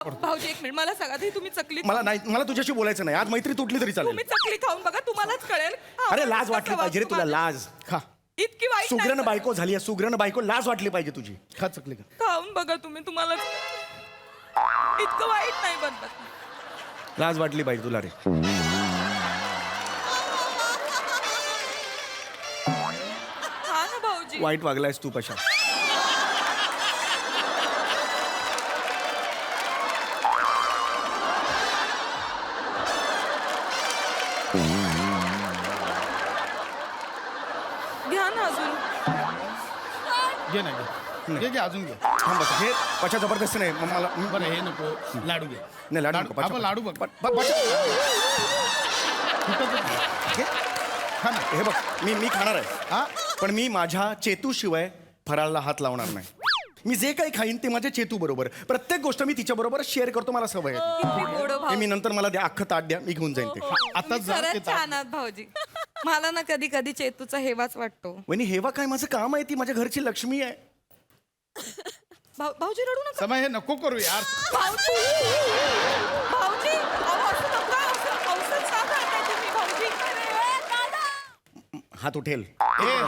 भाऊजी एक मिनिट मला सांगा ते तुम्ही चकली मला नाही, मला तुझ्याशी बोलायचं नाही. आज मैत्री तुटली तरी चालेल. तुम्ही चकली खाऊन बघा तुम्हालाच कळेल. अरे लाज वाटली पाहिजे रे तुला, लाज. खा. इतकी वाईट सुग्रण नाही बायको झाली आहे, सुग्रण बायको, लाज वाटली पाहिजे तुझी. खा चकली खा. खाऊन बघा तुम्ही तुम्हाला इतकं वाईट नाही बनत. लाज वाटली पाहिजे तुला रे. हा ना भाऊजी. वाईट वागलायस तू कशा. घ्या ना अजून. घे ना घे घे अजून घे. थांब बस. हे पचा जबरदस्त नाही मग मला. बरं हे नको लाडू घे. नाही लाडू नको, आपण पचा. लाडू बघ. पचा. घे. खा ना. हे बघ मी खाणार आहे, हा पण मी माझ्या चेतू शिवाय फराळला हात लावणार नाही. मी जे काही खाईन ते माझ्या चेतू बरोबर. प्रत्येक गोष्ट मी तिच्या बरोबर शेअर करतो, मला सवय आहे. किती गोड हे भाऊ. मी नंतर मला द्या, अख्खं ताट द्या, मी घेऊन जाईन ते. आता तुम्ही जा खरंच ते ताट. छान आहात भाऊजी. मला ना कधी कधी चेतूचा हेवाच वाटतो. वहिनी हेवा काय, माझं काम आहे, ती माझ्या घरची लक्ष्मी आहे. भाऊजी रडू नका. समय हे नको करू यार. भाऊजी भाऊजी अहो, असं नका. औषध का करताय तुम्ही भाऊजी. हात उठेल. ए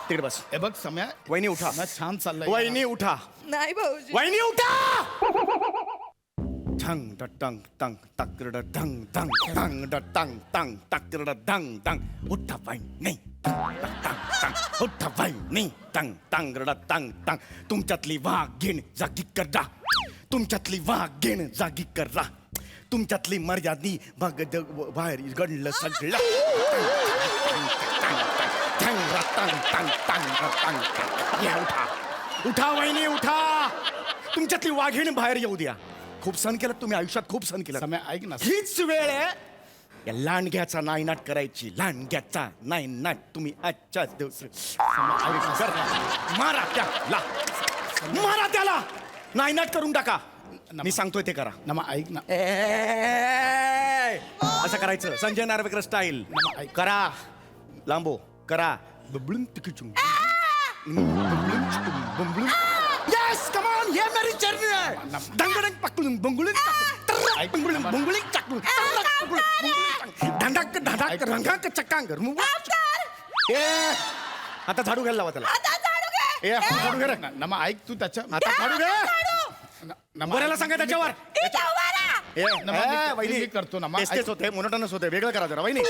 तिकडे बस. हे बघ समय वहिनी उठा. ना छान चाललंय. वहिनी उठा. नाही भाऊजी. वहिनी उठा. ठंग ड टंग टंग तकड ढंग ढंग टंग ड टंग टंग तकड ढंग ढंग. उठा वहिनी. टंग टंग. उठा वहिनी. टंग टंग ड टंग टंग. तुमच्यातली वाघीण जागी करा. तुमच्यातली वाघीण जागी करा. तुमच्यातली मर्यादी बघ बाहेर घडलं सगळं. टंग टंग टंग टंग टंग. या उठा. उठा वहिनी उठा. तुमच्यातली वाघीण बाहेर येऊ द्या. खूप सण केलं तुम्ही आयुष्यात, खूप सण केलं. समय ऐक ना. हीच वेळ आहे या लांडग्याचा नायनाट करायची. लांडग्याचा नायनाट तुम्ही आजच्या दिवस मारा त्याला. मारा त्याला. नायनाट करून टाका. मी सांगतोय ते करा. नमा ऐक ना. असं करायचं संजय नार्वेकर स्टाईल. करा. लांबो करा. बबलून तिकीचुंग. यस कम ऑन, ये मेरी जर्नी है. दंगडंग पकडून बंगुळून बंगुळून बंगुळी चाकून धंडाक धडाक रंगाक चक्कांग. ए आता झाडू घ्यायला लावा त्याला. ए आपण झाडू घे रे. नमा ऐक तू त्याच्या आता झाडू घे. नमा बऱ्याला सांगा त्याच्यावर. ए नमा, ए, मी वहिनी करतो नमा. तेच होते, मोनोटोनस होते. वेगळं करा जरा वहिनी.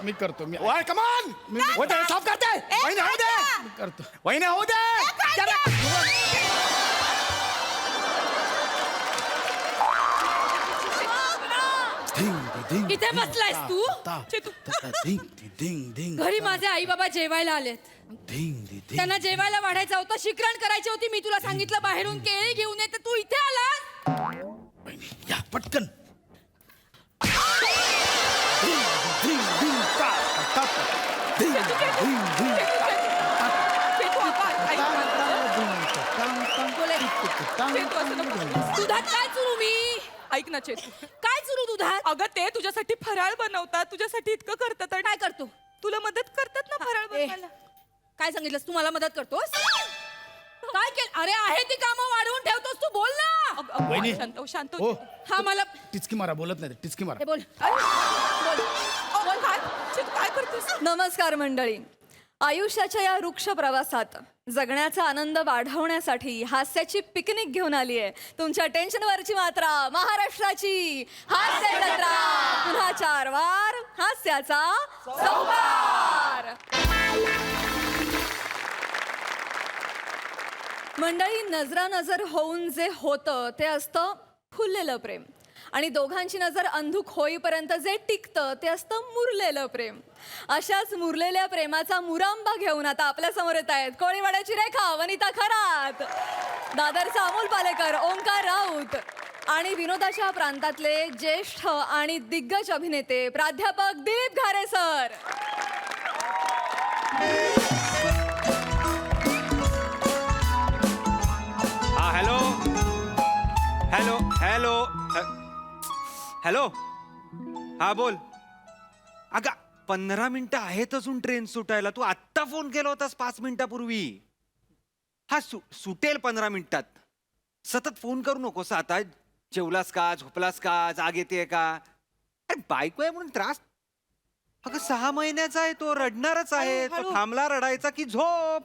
मी करतो मी ओय कम ऑन. होते साफ करते. वहिनी होऊ दे. करतो. वहिनी होऊ दे. इथे बसलायस तू? घरी माझे आई बाबा जेवायला आलेत. त्यांना जेवायला वाढायचं होतं, शिकरण करायची होती. मी तुला सांगितलं बाहेरून केळी घेऊन ये, तर तू इथे आलास. या पटकन. दुधात काय चुरू मी? ऐक ना चेतू. काय चुरू दुधात? अगं ते तुझ्यासाठी फराळ बनवतात, तुझ्यासाठी इतकं करतात आणि काय करतो? तुला मदत करतात ना फराळ बनवायला. काय सांगितलंस तू? मला मदत करतोस? काय केलं? अरे आहे ती कामं वाढवून ठेवतोस तू, बोल ना. वहिनी. शांत हो, शांत हो. हो. हा मला टिचकी मारा. बोलत नाही टिचकी मारा. हे बोल. अहो, काय चेतू, काय करतेस? नमस्कार मंडळी. आयुष्याच्या या वृक्ष प्रवासात जगण्याचा आनंद वाढवण्यासाठी हास्याची पिकनिक घेऊन आली आहे तुमच्या टेन्शनवरची मात्रा महाराष्ट्राची हास्य जत्रा. पुन्हा 4 वार हास्याचा संभार. मंडळी, नजरानजर होऊन जे होतं ते असतं फुललेलं प्रेम, आणि दोघांची नजर अंधुक होईपर्यंत जे टिकतं ते असतं मुरलेलं प्रेम. अशाच मुरलेल्या प्रेमाचा मुरांबा घेऊन आता आपल्या समोर येत आहेत कोळीवाड्याची रेखा वनिता खरात, दादरचा अमोल पालेकर, ओंकार राऊत आणि विनोदाच्या प्रांतातले ज्येष्ठ आणि दिग्गज अभिनेते प्राध्यापक दिलीप घारे सर. हा हॅलो हॅलो हॅलो हॅलो. हा बोल. अगं 15 मिनिटं आहेत अजून ट्रेन सुटायला. तू आत्ता फोन केला होतास 5 मिनिटापूर्वी. हा सुटेल 15 मिनिटात. सतत फोन करू नकोस आता. जेवलास का, झोपलास का, जाग येते का? अरे बायको आहे म्हणून त्रास. अगं 6 महिन्याचा आहे तो, रडणारच आहे तो. हळू. थांबला रडायचा की झोप.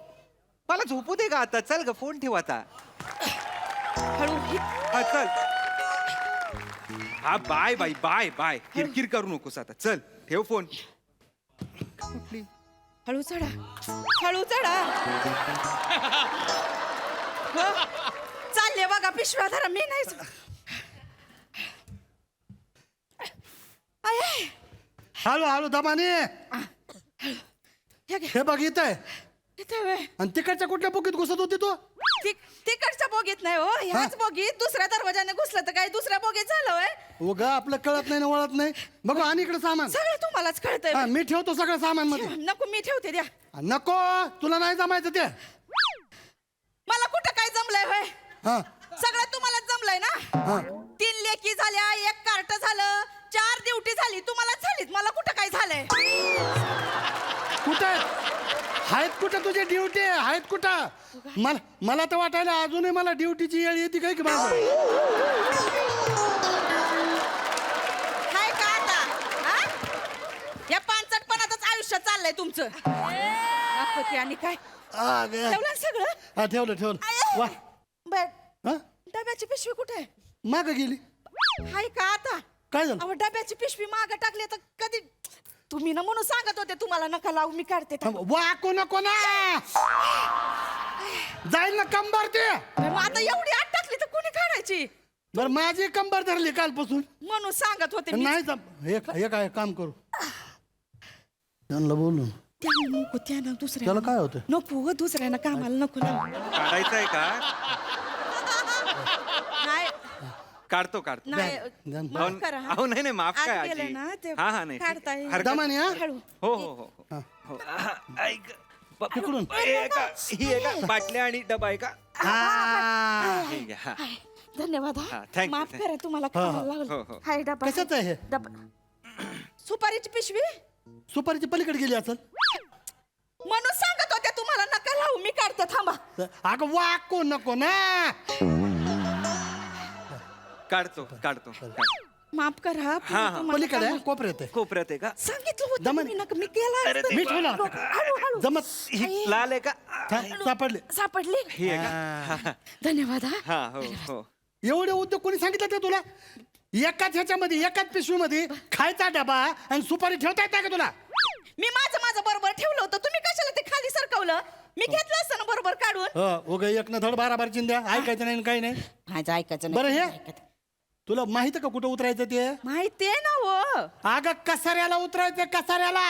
मला झोपू दे का आता. चल ग, फोन ठेव आता. हळू हा चल. हा बाय बाय बाय बाय. किरकिर करू नकोस आता. चल ठेव फोन. हळू चढा, हळू चढा. हो, चालले बघा पिशव्या धरा. मी नाही आय, आय. हळू हळू दमाने. हे घे. हे बघ इथं आहे. इथे वे. आणि तिकडच्या कुठल्या बोकीत घुसत होती तू? तिकडच्या बोगीत नाही हो, ह्याच बोगीत. दुसऱ्या दरवाजाने घुसलं तर काय दुसऱ्या बोगीत झालं होय? उगा आपलं कळत नाही ना वळत नाही. बघू आणि इकडे सामान. सगळं तुम्हालाच कळतंय. हा, मी ठेवतो सगळं सामान मध्ये. नको, मी ठेवते द्या. नको, तुला नाही जमायचं ते. मला कुठं काय जमलंय होय? हा सगळं तुम्हालाच जमलंय ना. हा 3 लेकी झाल्या, 1 कार्ट झालं, 4 ड्युटी झाली. तुम्हालाच झालीत, मला कुठं काय झालंय? कुठे आहेत? कुठं तुझे ड्युटी आहेत कुठं? मला तर वाटायला अजूनही मला ड्युटीची येळ येते काय की माझं. काय का आता हा? या पानचटपणातच आयुष्य चाललंय तुमचं. दाखवते आणि काय आ, गे. ठेवलं ना सगळं? हा ठेवलं आय. वा बर, हा डब्याची पिशवी कुठे आहे? माग गेली. हाय का आता? काय झालं? अहो, डब्याची पिशवी मागं टाकली तर कधी तुम्ही ना म्हणून सांगत होते तुम्हाला नका लावू, मी काढते. वाकू नको ना. जाईल ना कंबर ते. मग आता एवढी आत टाकली तर कोणी काढायची? बर माझी कंबर धरली कालपासून. म्हणून सांगत होते मी. नाही हे काय काम करू त्यांना बोलून. त्यानं नको, त्यानं दुसऱ्या त्याला काय होतं? नको ग, दुसऱ्यानं कामाला नको लावू. काढायचंय का? नाही काढतो. नाही, ध्यान. माफ करा. अहो नाही माफ आत काय गेलं आजी. ना ते हा नाही काढता येईल. हरकत- दमाने हा हळू. हो हो हो हा. हो. ऐक. तिकडून. ही आहे का बाटल्या आणि डबा आहे का? हा. हे घ्या, हा. हाय, धन्यवाद हा, हा. thank you, माफ thank you. करा, तुम्हाला हा, कामाला हा. हो, लागलं. हो. हाय डबा. कशाचं आहे हे? डबा. सुपारीची पिशवी सुपारीची पलीकडे गेली असेल. म्हणून सांगत होते तुम्हाला नका लावू, मी काढते थांबा. अगं वाकू नको ना. काढतो. माफ करा. हा, हा. तुम्हाला पलीकडे आहे, कामाला- कोपऱ्यात आहे. कोपऱ्यात आहे का? सांगितलं होतं दमन. तुम्ही नका, मी केला अरे असतं. ते- मीठ होणार. हळू हळू जमत ही लाल आहे का? सापडले. सापडली. ही आहे का? हा, धन्यवाद हा. हा हो हो. एवढे उद्योग कोणी सांगितलं ते तुला? एकाच ह्याच्यामध्ये एकाच पिशवीमध्ये खायचा डबा आणि सुपारी ठेवता येत का तुला? मी माझं बरोबर ठेवलं होतं, तुम्ही कशाला ते खाली सरकवलं? मी घेतलं असतं ना बरोबर काढून. हो उगा एक ना धड बारा चिंध्या ऐकायचं नाही आणि काही नाही. माझं ऐकायचं बरं हे तुला माहिती का कुठं उतरायचं ते? माहितीये ना हो. अगं कसाऱ्याला उतरायचं, कसाऱ्याला.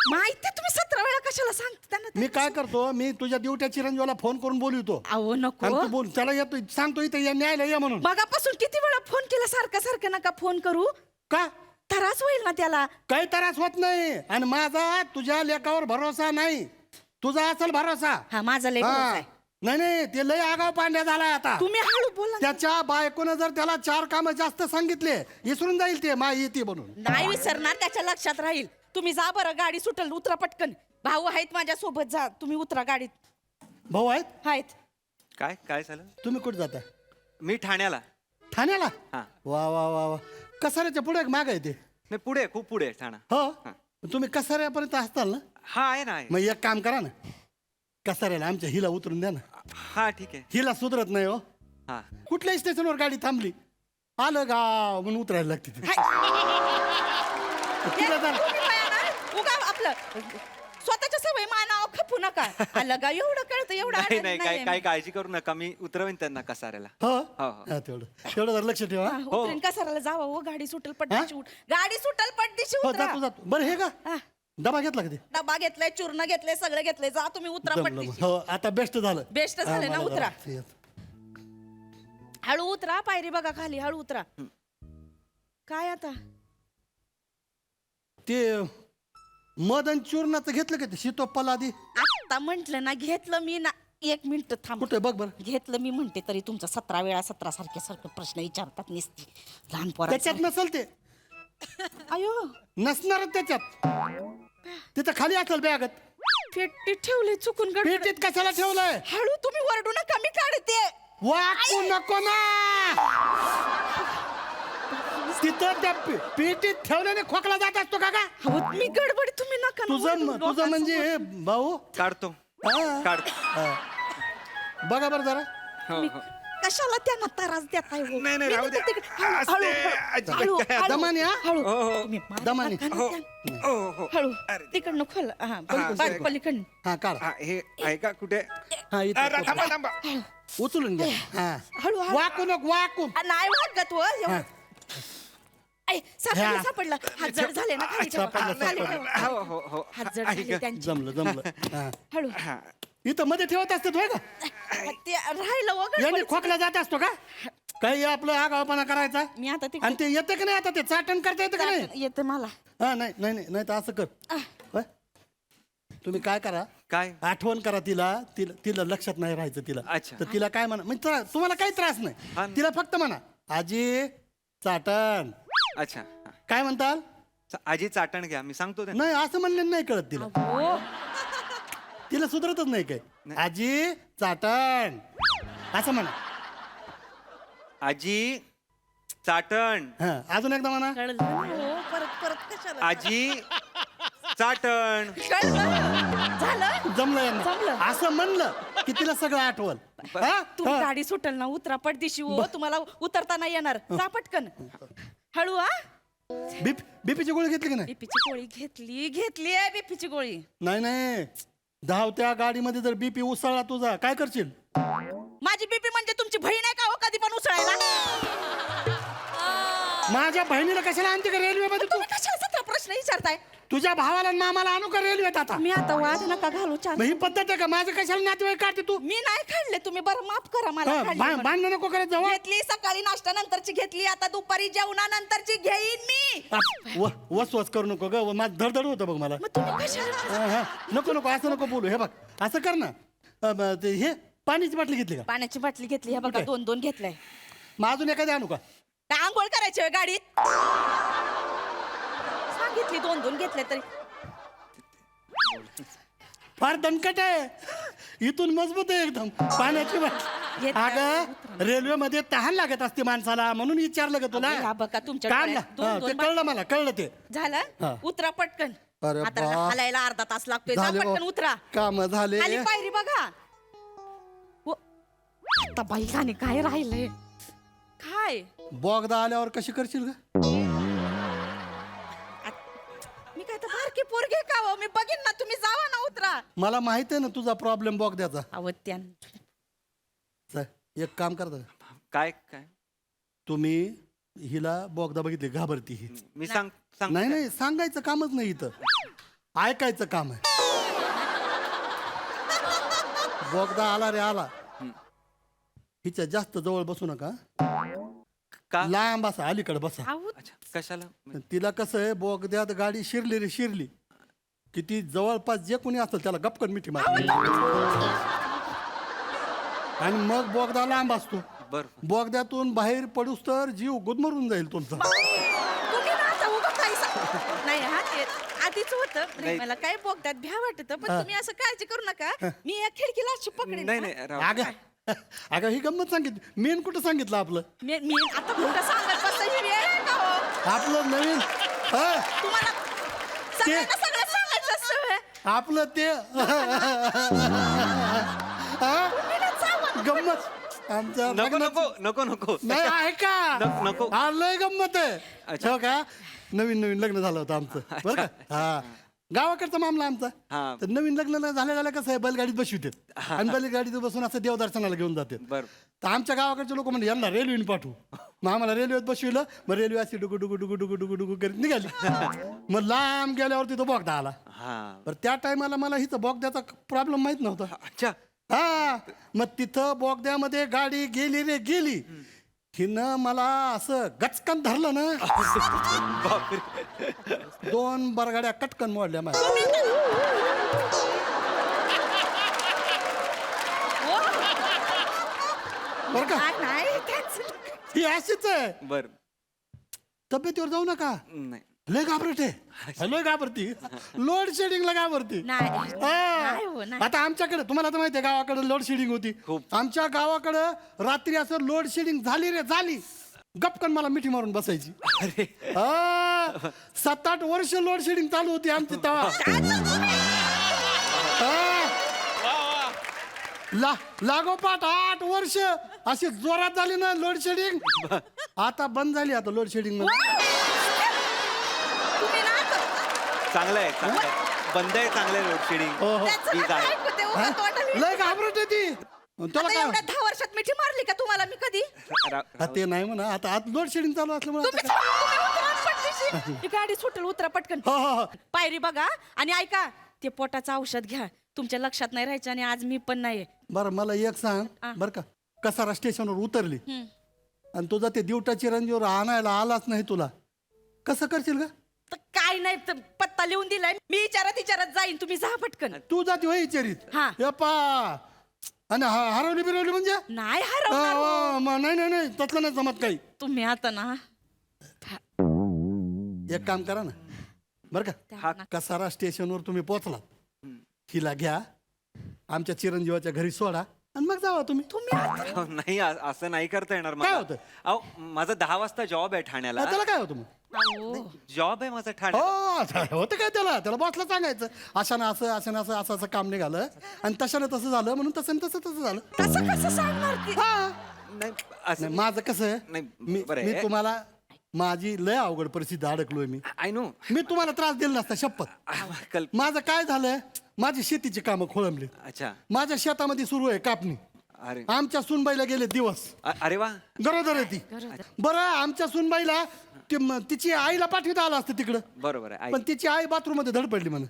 माहिती तुम्ही 17 वेळा कशाला सांगता त्यांना? मी काय करतो, मी तुझ्या ड्युट्या चिरंजीवाला फोन करून बोलवतो अहो आणि नको. तू बोल त्याला येतो सांगतो इथे या न्यायला ये म्हणून. मगापासून किती वेळा फोन केला, सारखं नका फोन करू. का त्रास होईल ना त्याला. काही त्रास होत नाही आणि माझा तुझ्या लेखावर भरोसा नाही, तुझा असेल भरोसा. हा, माझा लय हा. भरोसा आहे. नाही ते लय आगाव पांड्या झालाय आता. तुम्ही हळू बोला ना. त्याच्या बायकोनं जर त्याला 4 कामं जास्त सांगितले विसरून जाईल ते मा येते म्हणून. नाही विसरणार, त्याच्या लक्षात राहील. तुम्ही जा बरं, गाडी सुटल, उतरा पटकन. भाऊ आहेत माझ्या सोबत, जा तुम्ही उतरा गाडीत. भाऊ आहेत? आहेत. काय झालं? तुम्ही कुठे जाता? मी ठाण्याला. ठाण्याला? हा. वा वा वा वा. कसाऱ्याच्या पुढे माग आहे ते? नाही पुढे, खूप पुढे आहे ठाणा. हो तुम्ही कसाऱ्यापर्यंत असताल ना? हा आहे ना. मग एक काम करा ना, कसाऱ्याला आमच्या हिला उतरून द्या ना. हा ठीक आहे. हिला सुधरत नाही हो. हा कुठल्याही स्टेशनवर गाडी थांबली, आलं गाव म्हणून उतरायला लागते ती. तिला जरा- तुम्ही बाया ना, उगा आपलं स्वतःच्या सवय मानावं खपू नका. आलं का एवढं कळतं, एवढं नाही अडाणी काय नाहीये. काय काळजी करू नका, मी उतरवेन त्यांना कसाऱ्याला. हो हो, हो. हा, तेवढं जरा लक्ष ठेवा. हा, हा. उतरेन कसाराला जावा हो, गाडी सुटल पटदिशी उठ. गाडी सुटल पटदिशी हो उतरा. जातो बरं हे का हा. डबा घेतला कधी? डबा घेतलाय, चूर्ण घेतलंय, सगळं घेतलंय. जा तुम्ही उतरा पटदिशी. हो आता बेस्ट झालं. बेस्ट झालं ना, हा, मला उतरा. जरा येत. हळू उतरा, पायरी बघा खाली, हळू उतरा. काय आता? ते मदन चूर्णाचं घेतलं का ते शीतोप्पाला आधी? आता म्हंटल ना, घेतलं मी ना. 1 मिनिट थांब. कुठे बघ बरं. घेतलं मी म्हणते तरी तुमचा 17 वेळा 17 सारखे प्रश्न विचारतात निसती लहान त्याच्यात पोरा. नसल ते, अयो नसणारच त्याच्यात. तिथं खाली असेल बॅगत. पेटी ठेवले चुकून गडबड. पेटीत कशाला ठेवलंय हळू तुम्ही वरडू नका मी काढते. वाकू नको ना तिथं त्या पेटीत ठेवल्याने खोकला जात असतो का अहो मी गडबड तुम्ही नका ना तुझं वरडू. तुझं म्हणजे भाऊ काढतो हा. काढतो बघा बरं जरा हो, मी हो. कशाला त्यांना त्रास देताय हो? नाही, नाही, मी राहू द्या. तिकडे- हळू, असते, हळू, अजिबात हळू, काय हळू, दमाने, हा? हळू. हो, हो. तुम्ही मारा दमाने. नका ना हो, त्या- हो, हो. हळू अरे. तिकडनं खोल हा हा, बाग असं. पलीकडनं हा काढ हा, हे आहे का कुठे हा इथं अरे, थांबा थांबा उचलून घ्या हा हळू हळू वाकू नको वाकू आ, नाही वागत हो एवढं. हा. ऐ, सापडलं ह्या. सापडलं हात जड झाले ना खाली ठेवा. सापडलं, खाली सापडलं. ठेवा. हो हो हो हात जड आहे झाले का? त्यांचे जमलं जमलं हा. हळू हा. इथं मध्ये ठेवत असते होय का ते राहिलं वगैरे याने खोकला जात असतो का काही आपलं आगावपणा करायचा मी आता ते आणि ते येतं का नाही आता ते चाटण करता येतं का नाही येते मला हा नाही नाही नाही नाही तर असं कर होय? तुम्ही काय करा काय आठवण करा तिला तिला तिला लक्षात नाही राहायचं तिला अच्छा. तर तिला काय म्हणा म्हणजे तुम्हाला काही त्रास हा. नाही तिला फक्त म्हणा आजी चाटण अच्छा हा. काय म्हणताल आजी चाटण घ्या मी सांगतो ते नाही असं म्हणलं नाही कळत तिला हो तिला सुधरतच नाही काय नाही. आजी चाटण असं म्हणा आजी चाटण हा अजून एकदा म्हणा कळलं ना हो परत परत कशाला आजी चाटण कळलं झालं जमलं यांना जमलं. असं म्हणलं की तिला सगळं आठवल हा? तुम्ही हा. गाडी सुटल ना उतरा पडदिशी हो तुम्हाला उतरता नाही येणार जा पटकन हळू हा बीपीची गोळी घेतली की नाही बीपीची गोळी घेतली आहे बीपीची गोळी नाही नाही धावत्या गाडीमध्ये जर बीपी उसळला तुझा काय करशील माझी बीपी म्हणजे तुमची बहीण आहे का हो कधी पण उसळायला माझ्या बहिणीला कशाला आणते का रेल्वेमध्ये तू तुम्ही कशाला सतरा प्रश्न विचारताय तुझ्या भावाला आणि मामाला आणू का रेल्वेत आता मी आता वाद नका घालू चाल मग ही पद्धत आहे का माझं कशाला नातेवाईक काढते तू मी नाही खाल्ले तुम्ही बरं माफ करा मला खाल्ले म्हणून. भांडण नको करत जाऊ घेतली सकाळी नाश्ता नंतरची घेतली आता दुपारी जेवणानंतरची घेईन मी वस वस करू नको ग माझं धडधड होतं बघ मला मग तुम्ही कशाला हा, हा. नको नको असं नको बोलू हे बघ असं कर ना ते हे पाण्याची बाटली घेतली का पाण्याची बाटली घेतली हे बघा कुठे? 2 घेतलाय मग अजून एखादी आणू का काय आंघोळ करायची होय गाडीत सांगितली 2 घेतले तरी फार दणकट आहे इथून मजबूत आहे एकदम पाण्याची बाटली घेतलं. अगं रेल्वेमध्ये तहान लागत असते माणसाला म्हणून विचारलं का तुला हा बघा तुमच्या काढ ना डोळ्यात हा, 2 ते कळलं मला कळलं ते झालं हा. उतरा पटकन अरे आता बा. हलायला अर्धा तास लागतोय जा झाले पटकन भाऊ. उतरा काम झाले खाली पायरी बघा व- आता बाई खाणे काय राहिलंय काय बोगदा आल्यावर कशी करशील का मी काय तर बारकी पोरगी का हो मी बघीन ना तुम्ही जावा ना उतरा मला माहित आहे ना तुझा प्रॉब्लेम बोगद्याचा अवत्यान चल, एक काम करता काय काय तुम्ही हिला बोगदा बघितली घाबरती ही मी सांग सांग नाही नाही सांगायचं कामच नाही इथं ऐकायचं काम आहे बोगदा आला रे आला हिच्या जास्त जवळ बसू नका का लांब बसा अलीकडे बसा आऊ अच्छा कशाला तिला कसं आहे बोगद्यात गाडी शिरली रे शिरली किती जवळपास जे कोणी असेल त्याला गपकन मिठी मार आणि मग बोगदा लांब असतो बर बोगद्यातून बाहेर पडूस तर जीव गुदमरून जाईल तुमचा तुम्ही ना आता उगाच काही नाही हा ते आधीच होतं नाही नाही. मला काय बोगदात भ्या वाटत पण हा. तुम्ही असं काळजी करू नका मी या खिडकीला अशी पकडेन नाही हा. नाही राव. अगं अगं ही गंमत सांगितली मेन कुठं सांगितलं आपलं मी आता कुठं सांगत बसता ही वेळ आहे का हो आपलं नवीन हा, तुम्हाला सगळ्यांना सगळं सांगायचं असतं व्हय. आपलं ते हा? तुम्ही ना जावं. गंमत आमच्या नको लग्नात- नको नको नको नाही आहे का नको. हा, लय गंमत आहे अच्छा. हो का नवीन नवीन लग्न झालं होतं आमचं बरं का हा गावाकडचा मामला आमचा हा. तर नवीन लग्न झाल्या कसं आहे बैलगाडीत बसवितात आणि बैलगाडीत बसून असं देवदर्शनाला घेऊन जातात बर तर आमच्या गावाकडचे लोक म्हणजे यांना रेल्वेने पाठवू मग आम्हाला रेल्वेत बसविलं मग रेल्वे अशी डुगू डुगू डुगू डुगू डुगू डुगू करीत निघाली मग लांब गेल्यावर तिथं बोगदा आला हा बरं त्या टायमाला मला हिचं बोगद्याचा प्रॉब्लेम माहित नव्हता अच्छा हा मग तिथं बोगद्यामध्ये गाडी गेली रे गेली हिनं मला असं गचकन धरलं ना बापरे 2 बरगाड्या कटकन मोडल्या माझ्या हो. बरं का नाही, नाही त्याच ही अशीच आहे बर तब्येतीवर जाऊ नका नाही लय घाबरते लय घाबरती लोड शेडिंगला घाबरती नाही नाही हो, हा. नाही. आता आमच्याकडे तुम्हाला तर माहिती आहे गावाकडे लोड शेडिंग होती खूप. आमच्या गावाकडं रात्री असं लोड शेडिंग झाली रे झाली गपकन मला मिठी मारून बसायची हा. 7-8 वर्ष लोड शेडिंग चालू होती आमची तेव्हा हा. लागोपाठ 8 वर्ष अशी जोरात झाली ना लोड शेडिंग आता बंद झाली आता लोड शेडिंग तुम्ही ना चांगलं आहे चांगलं आहे. बंद आहे चांगलं आहे लोड शेडिंग त्याचं नका ऐकू, ते उगाच तोंडाला लय घाबरत ती त्याला आता काय एवढ्या 10 वर्षात मिठी मारली का तुम्हाला मी कधी हा, ते नाही म्हणा आता आता लोड शेडिंग चालू असल्यामुळे तुम्ही आता तुम्ही उतरा पटदिशी. ही गाडी सुटेल उतरा पटकन हो, हो, हो. पायरी बघा आणि ऐका ते पोटाचं औषध घ्या तुमच्या लक्षात नाही राहायचं आणि आज मी पण नाही बरं मला एक सांग बरं का कसारा स्टेशनवर उतरली आणि तुझा ते दिवटा चिरंजीवर आणायला आलाच नाही तुला कसं करशील का तर काय नाही तर पत्ता लिहून दिलाय मी विचारत जाईन तुम्ही जा पटकन तू जाती होय विचारित हा. यप्पा आणि हरवली बिरवली म्हणजे नाही हरवणार हो. नाही नाही नाही तसलं नाही जमत काही तुम्ही आता ना एक काम करा ना बरं का कसारा स्टेशनवर तुम्ही पोचला हिला घ्या आमच्या चिरंजीवाच्या घरी सोडा आणि मग जावा तुम्ही तुम्ही आता- अहो, नाही असं नाही करता येणार काय मला होतं? अहो माझा 10 वाजता जॉब आहे ठाण्याला त्याला काय होतं मग अहो, जॉब आहे माझा हो ठाण्याला आता होतं काय त्याला बॉसला सांगायचं अशानं असं अशानं असं असं असं काम निघालं आणि तशानं तसं झालं म्हणून तसं तसं झालं कसं कसं सांगणार ती हा नाही असं नाही, माझं कसं आहे नाही, मी बरं आहे. मी तुम्हाला माझी लय अवघड परिस्थिती अडकलोय मी आय नो मी तुम्हाला त्रास दिला नसता शपथ माझं काय झालंय माझी शेतीची कामं खोळंबली अच्छा माझ्या शेतामध्ये सुरू आहे कापणी अरे आमच्या सुनबाईला गेले दिवस अरे वा गरोदर आहे ती बरं आमच्या सुनबाईला तिची आईला पाठविता आलं असतं तिकडं बरोबर आहे पण तिची आई बाथरूम मध्ये धड पडली म्हणे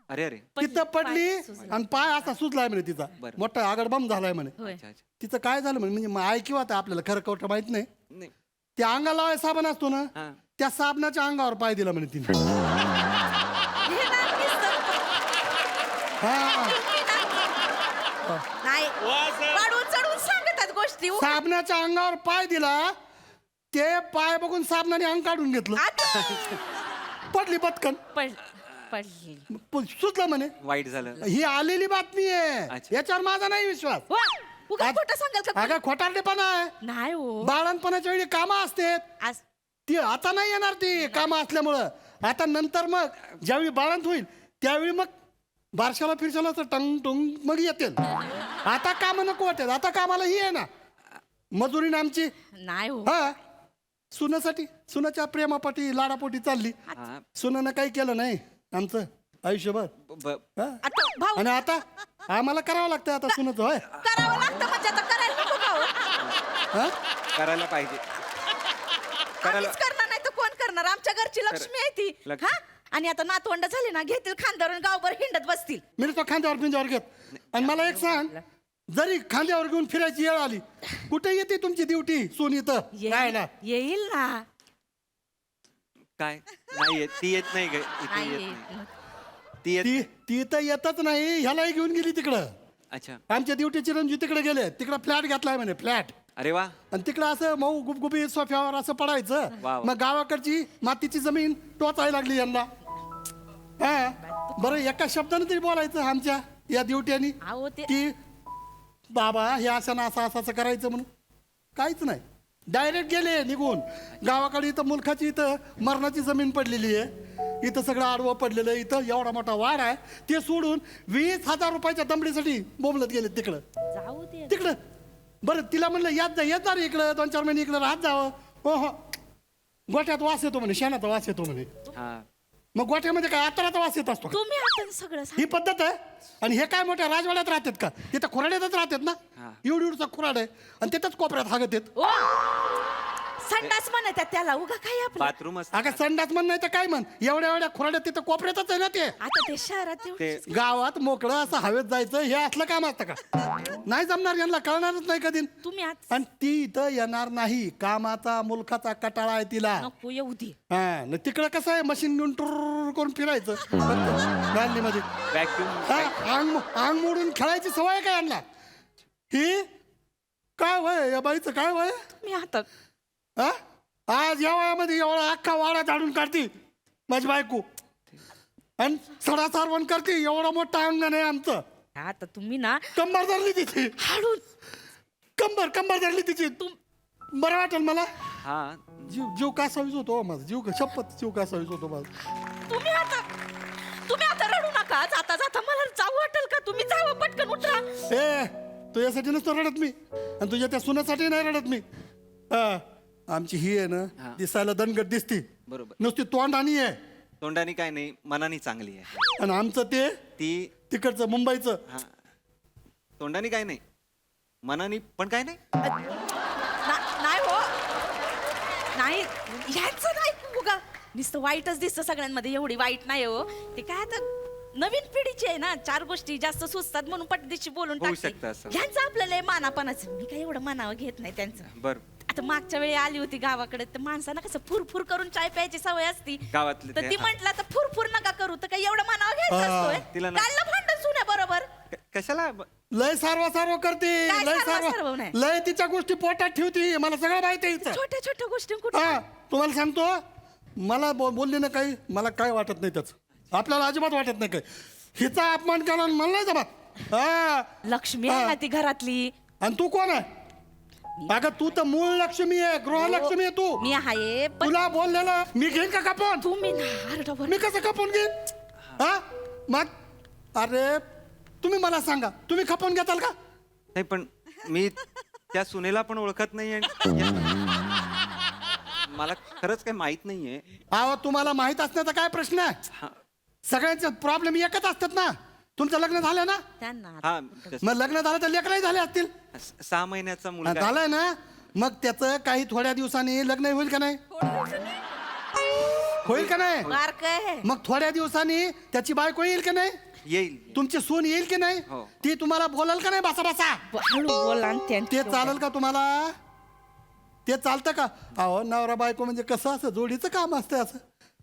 अरे अरे तिथं पडली आणि पाय असा सुजलाय म्हणे तिचा बरं. मोठा आगडबम झालाय म्हणे होय. अच्छा अच्छा तिचं काय झालं म्हणे म्हणजे आई किंवा आता आपल्याला खरं खोटं माहित नाही नाही त्या अंगाला लावाय साबण असतो ना हा. त्या साबणाच्या अंगावर पाय दिला म्हणे तिने हे ना दिसतं. हा नाही वाढून चढून सांगतात गोष्टी साबणाच्या अंगावर पाय दिला ते पाय बघून साबणाने अंग काढून घेतलं आता पडली पटकन पडली सुचलं म्हणे वाईट झालं ही आलेली बातमी आहे अच्छा. याच्यावर माझा नाही विश्वास वा, उगाच खोटं सांगाल का अगं खोटारडेपणा आहे नाही हो बाळणपणाच्या वेळी कामं असते आज ती आता नाही येणार ती कामं असल्यामुळं आता नंतर मग ज्यावेळी बाळंत होईल त्यावेळी मग बारशाला फिरशाला असं टंग टुंग मग येतील आता कामं नको वाटेल आता कामाला ही आहे ना मजुरीने आमची नाही हो हा सुनासाठी सुनाच्या प्रेमापोटी लाडापोटी चालली हा, सुनानं काही केलं नाही आमचं आयुष्यभर हा? आता भाऊ आणि आता आम्हाला करावं लागतं आता सुनाचं होय करावं लागतं म्हणजे आता करायला नको का हो? हा? करायला पाहिजे करायला आम्हीच करणार नाही तर कोण करणार आमच्या घरची लक्ष्मी आहे ती लक्ष्मी. हा आणि आता नातवंड झाले ना घेतील खांद्यावर गावभर हिंडत बसतील मी तो खांद्यावर पिंद्यावर घेत आणि मला एक सांग जरी खांद्यावर घेऊन फिरायची वेळ आली कुठे येते तुमची ड्युटी सोनी इथं राहायला येईल ना काय नाही येत ती येत नाही ग, इथे नाही येत येईल. नाही ती येत ती ती तर येतच नाही ह्यालाही घेऊन गेली तिकडं अच्छा आमच्या ड्युटी चिरंजी तिकडे गेले तिकडं फ्लॅट घेतलाय म्हणे फ्लॅट अरे वा आणि तिकडं असं मऊ गुपगुपी सोफ्यावर असं पडायचं वा. मग गावाकडची मातीची जमीन टोचायला लागली यांना हा बरं एका शब्दाने तरी बोलायचं आमच्या या ड्युट्यानी अहो ते की बाबा हे असं ना असं असं करायचं म्हणून काहीच नाही डायरेक्ट गेले निघून गावाकडे इथं मुलखाची इथं मरणाची जमीन पडलेली आहे इथं सगळं आडवं पडलेलं आहे इथं एवढा मोठा वाड आहे ते सोडून 20,000 रुपयाच्या दमडीसाठी बोंबलत गेले तिकडं जाऊ दे तिकडं बरं तिला म्हणलं येत जा रे इकडं 2-4 महिने इकडं राहत जावं हो हो गोठ्यात वास येतो म्हणे शेणाचा वास येतो म्हणे हा मग गोठ्यामध्ये काय आतराचा वास येत असतो का? तुम्ही आता सगळं सांग. ही पद्धत आहे आणि हे काय मोठ्या राजवाड्यात राहतात का तिथं खुराड्यातच राहतात ना हा. एवढा खुराड आहे आणि तिथंच कोपऱ्यात हागत येत ओ, संडास म्हणत आहे त्याला उगा काय आपलं बाथरूम असतं अगं संडास म्हण नाही तर काय म्हण एवढ्या खुराड्यात तिथं कोपऱ्यातच आहे ना ते आता ते शहरात ते एवढं- गावात मोकळं असं हवेत जायचं हे असलं काम असतं का नाही जमणार यांना कळणारच नाही कधी तुम्ही आज आणि ती इथं येणार नाही कामाचा मुलखाचा कटाळा आहे तिला नको येऊ दे हा न तिकडं कसं आहे मशीन घेऊन टुर करून फिरायचं मध्ये व्हॅक्युम हा अंग अंग मोडून खेळायची सवय आहे का यांना ही काय वय या बाईचं काय वय मी आता हा आज या वयामध्ये एवढा अख्खा वाडा झाडून काढती माझी बायको. आणि सडा सारवण करते, एवढा मोठा अंगण आहे आमचं. आता तुम्ही ना कंबर धरली तिची, हळू कंबर धरली तिची. बरं वाटेल मला. हा जीव कासावीस होतो हो माझा, शपथ जीव कासावीस होतो माझा. तुम्ही आता रडू नका. जाता जाता मला जाऊ वाटेल का? तुम्ही जावं पटकन उतरा. ए तुझ्यासाठी नसतो रडत मी, आणि तुझ्या त्या सुनासाठी नाही रडत मी. हा, आमची ही आहे ना दिसायला दणकट दिसती, बरोबर. नुसती तोंडानी आहे. तोंडाने काय नाही, मनाने चांगली आहे आणि आमचं ते ती. तिकडचं मुंबईचं. हा तोंडाने काय नाही, मनाने पण काय नाही. नाही हो, नाही ह्याच नाही उगा नुसतं वाईटच दिसतं सगळ्यांमध्ये. एवढी वाईट नाही हो. ते काय आता नवीन पिढीची आहे ना, 4 गोष्टी जास्त सुचतात म्हणून पटदिशी बोलून होऊ टाकते. शकतं असं. ह्यांचं आपल्याला मानापणाचं, मी काय एवढं मानावं घेत नाही त्यांचं. बर आता मागच्या वेळी आली होती गावाकडे, तर माणसांना कसं फुरफुर करून चाय प्यायची सवय असती. गावातले तर ते, ती हा. म्हंटल तर फुरफुर नका करू, तर काही एवढं मानावं घ्यायचं हा. असतोय. तिला ना- काढलं भांडण सुन्या बरोबर. कशाला लय सारवा करते, काय लय सारवा नाही? लय तिच्या गोष्टी पोटात ठेवती. मला सगळं माहिती आहे हिचं. छोट्या छोट्या गोष्टी कुठे हा तुम्हाला सांगतो, मला बोलली ना काही, मला काय वाटत नाही त्याचं. आपल्याला अजिबात वाटत नाही काय. हिचा अपमान केला आणि मला नाही जमत. हा लक्ष्मी आहे ना ती घरातली. आणि तू कोण आहे? अगं तू तर मूळ लक्ष्मी आहे, गृहलक्ष्मी आहे तू. मी आहे पण तुला बोललेलं मी घेईन का कापून? तुम्ही ना आरडाओरडा. मी कसं कापून घेईन? हा मग अरे तुम्ही मला सांगा, तुम्ही कापून घेताल का? नाही, पण मी त्या सुनेला पण ओळखत नाही आणि मला खरंच काही माहित नाहीये. अहो तुम्हाला माहित असण्याचा काय प्रश्न आहे? हा सगळ्यांचे प्रॉब्लेम एकच असतात ना. तुमचं लग्न झालं ना? त्यांना हा मग लग्न झालं तर लेकरही झाले असतील. 6 महिन्याचा मुलगा झालंय ना? मग त्याचं काही थोड्या दिवसांनी लग्न होईल का नाही? होईल का नाही? बारक आहे. मग थोड्या दिवसांनी त्याची बायको येईल का नाही? येईल. तुमची सून येईल की नाही? हो. ती तुम्हाला बोलाल का नाही बसा बसा? हळू बोला आणि ते चालेल का तुम्हाला? ते चालतं का? अहो नवरा बायको म्हणजे कसं असं जोडीचं काम असतं, असं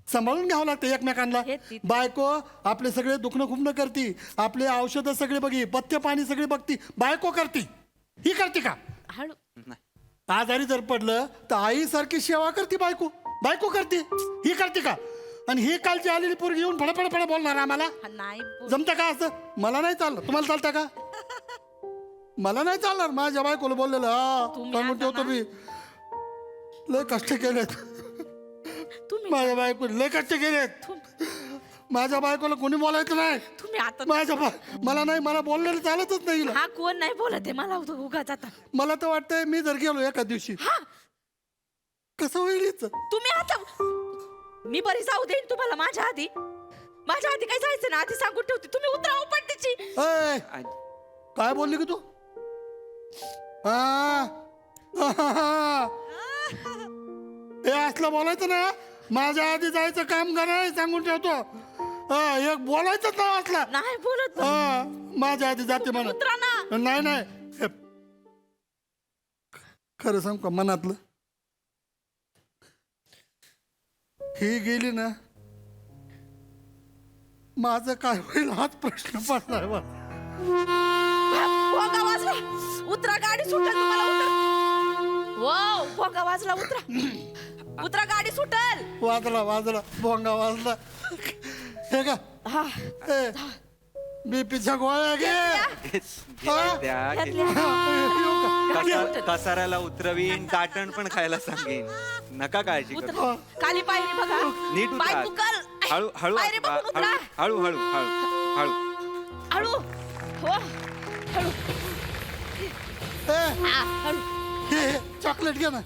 सांभाळून घ्यावं लागतं एकमेकांना. हे ती- बायको आपले सगळे दुखणं खुपणं करती, आपले औषधं सगळे बघी, पथ्य पाणी सगळे बघती. बायको करती, ही करते का? हळू. आजारी जर पडलं तर आईसारखी सेवा करते बायको. बायको करते, ही करते का? आणि ही कालची आलेली पोरगी येऊन फडफड बोलणार आम्हाला? हा, नाही बोल. जमतं का असं? मला नाही चाललं, तुम्हाला चालतं का? मला नाही चालणार. माझ्या बायकोला बोललेलं हा तुम्ही सांगून आता ठेवतो ना- मी. लय कष्ट केलेत तुम्ही माझ्या बायको, लय कष्ट केलेत. माझ्या बायकोला कोणी बोलायचं नाही. तुम्ही आता मला नाही, मला बोललेलं चालतच नाही हिला. हा कोण नाही बोलत आहे मला उगाच आता. मला तर वाटतंय मी जर गेलो एका दिवशी हा कसं होईल हिचं? तुम्ही आता मी बरी जाऊ देईन तुम्हाला. माझ्या आधी काय जायचं ना, आधी सांगून ठेवते. तुम्ही उतरा उपटतीची. ऐ, काय बोलली की तू? हा हे असलं बोलायचं ना. माझ्या आधी जायचं काम कराय सांगून ठेवतो. हा एक बोलायचंच ना असला. नाही बोलत. हा माझ्या आधी जाते म्हणून. उतरा ना. नाही हे, खरं सांग का मनातलं, ही गेली ना माझं काय होईल हाच प्रश्न पडलाय बा. भोंगा वाजला. उतरा, गाडी सुटेल तुम्हाला. उतर. वाव, भोंगा वाजला. उतरा गाडी सुटेल. वाजला भोंगा वाजला. हे का हा बीपीच्या गोळ्या घे. द्या. घेतल्या. येऊ का? कसाऱ्याला उतरवीन, दाटण पण खायला सांगेन. नका काळजी करू. उतरा. खाली पायरी बघा. नीट पाय उतरा. दुखल. हळू हळू पायरी बघून उतरा. हळू हळू हळू हळू. हळू. हो हळू. ए, हा, हळू. हे चॉकलेट घे ना.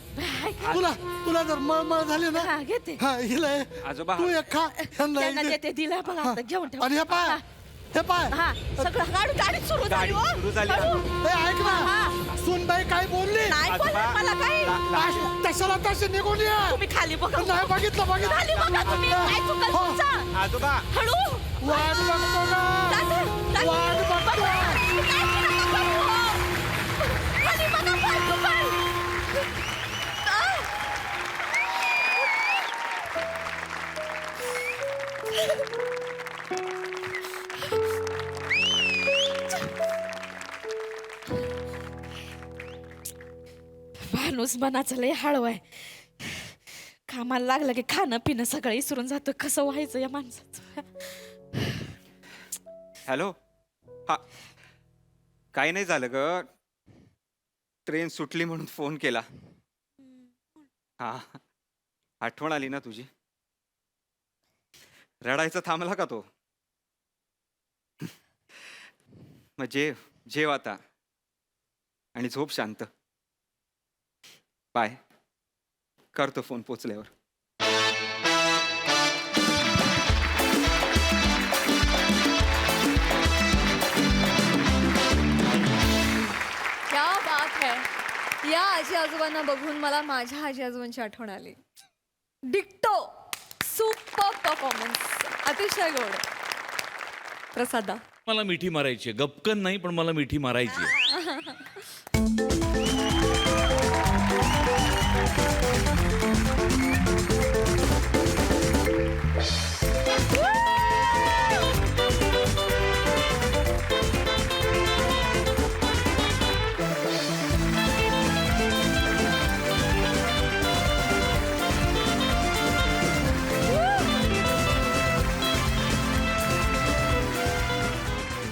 तुला जर मळमळ झाली ना, हा, घेते. हा हिला हे. आजोबा, तू एक खा, ह्यांना त्यांना एक दे. देते. दिला बघा आता. घेऊन ठेव. आणि हे पाय हा सगळं गाडी सुरू झाली. गाडी हो. सुरू झाली. हळू. ए, ऐक ना, हा. सुनबाई काय बोलली? नाही आजोबा, बोलत मला काही. तशाला तशी निघून ये. तुम्ही खाली बघा. नाही बघितलं खाली बघा तुम्ही. काय चुकल हो. तुमचं? आजोबा, हळू. वाट बघतो का? दादा, वाट बघतो. खाली बघा, पाय दुखल. माणूस मनाचं लय हळू आहे. कामाला लागलं की खाणं पिणं सगळं विसरून जातं. कसं व्हायचं या माणसाचं. हॅलो. हा, काही नाही झालं ग. ट्रेन सुटली म्हणून फोन केला. हा, आठवण आली ना तुझी. रडायचा थांबला का तो? मग जेव आता आणि झोप शांत. बाय. करतो फोन पोचल्यावर. क्या बात है. या आजी आजोबांना बघून मला माझ्या आजी आजोबांची आठवण आली. डिक्टो. Super performance. अतिशय गोड. प्रसादा. मला मिठी मारायची आहे. गपकन नाही, पण मला मिठी मारायची आहे.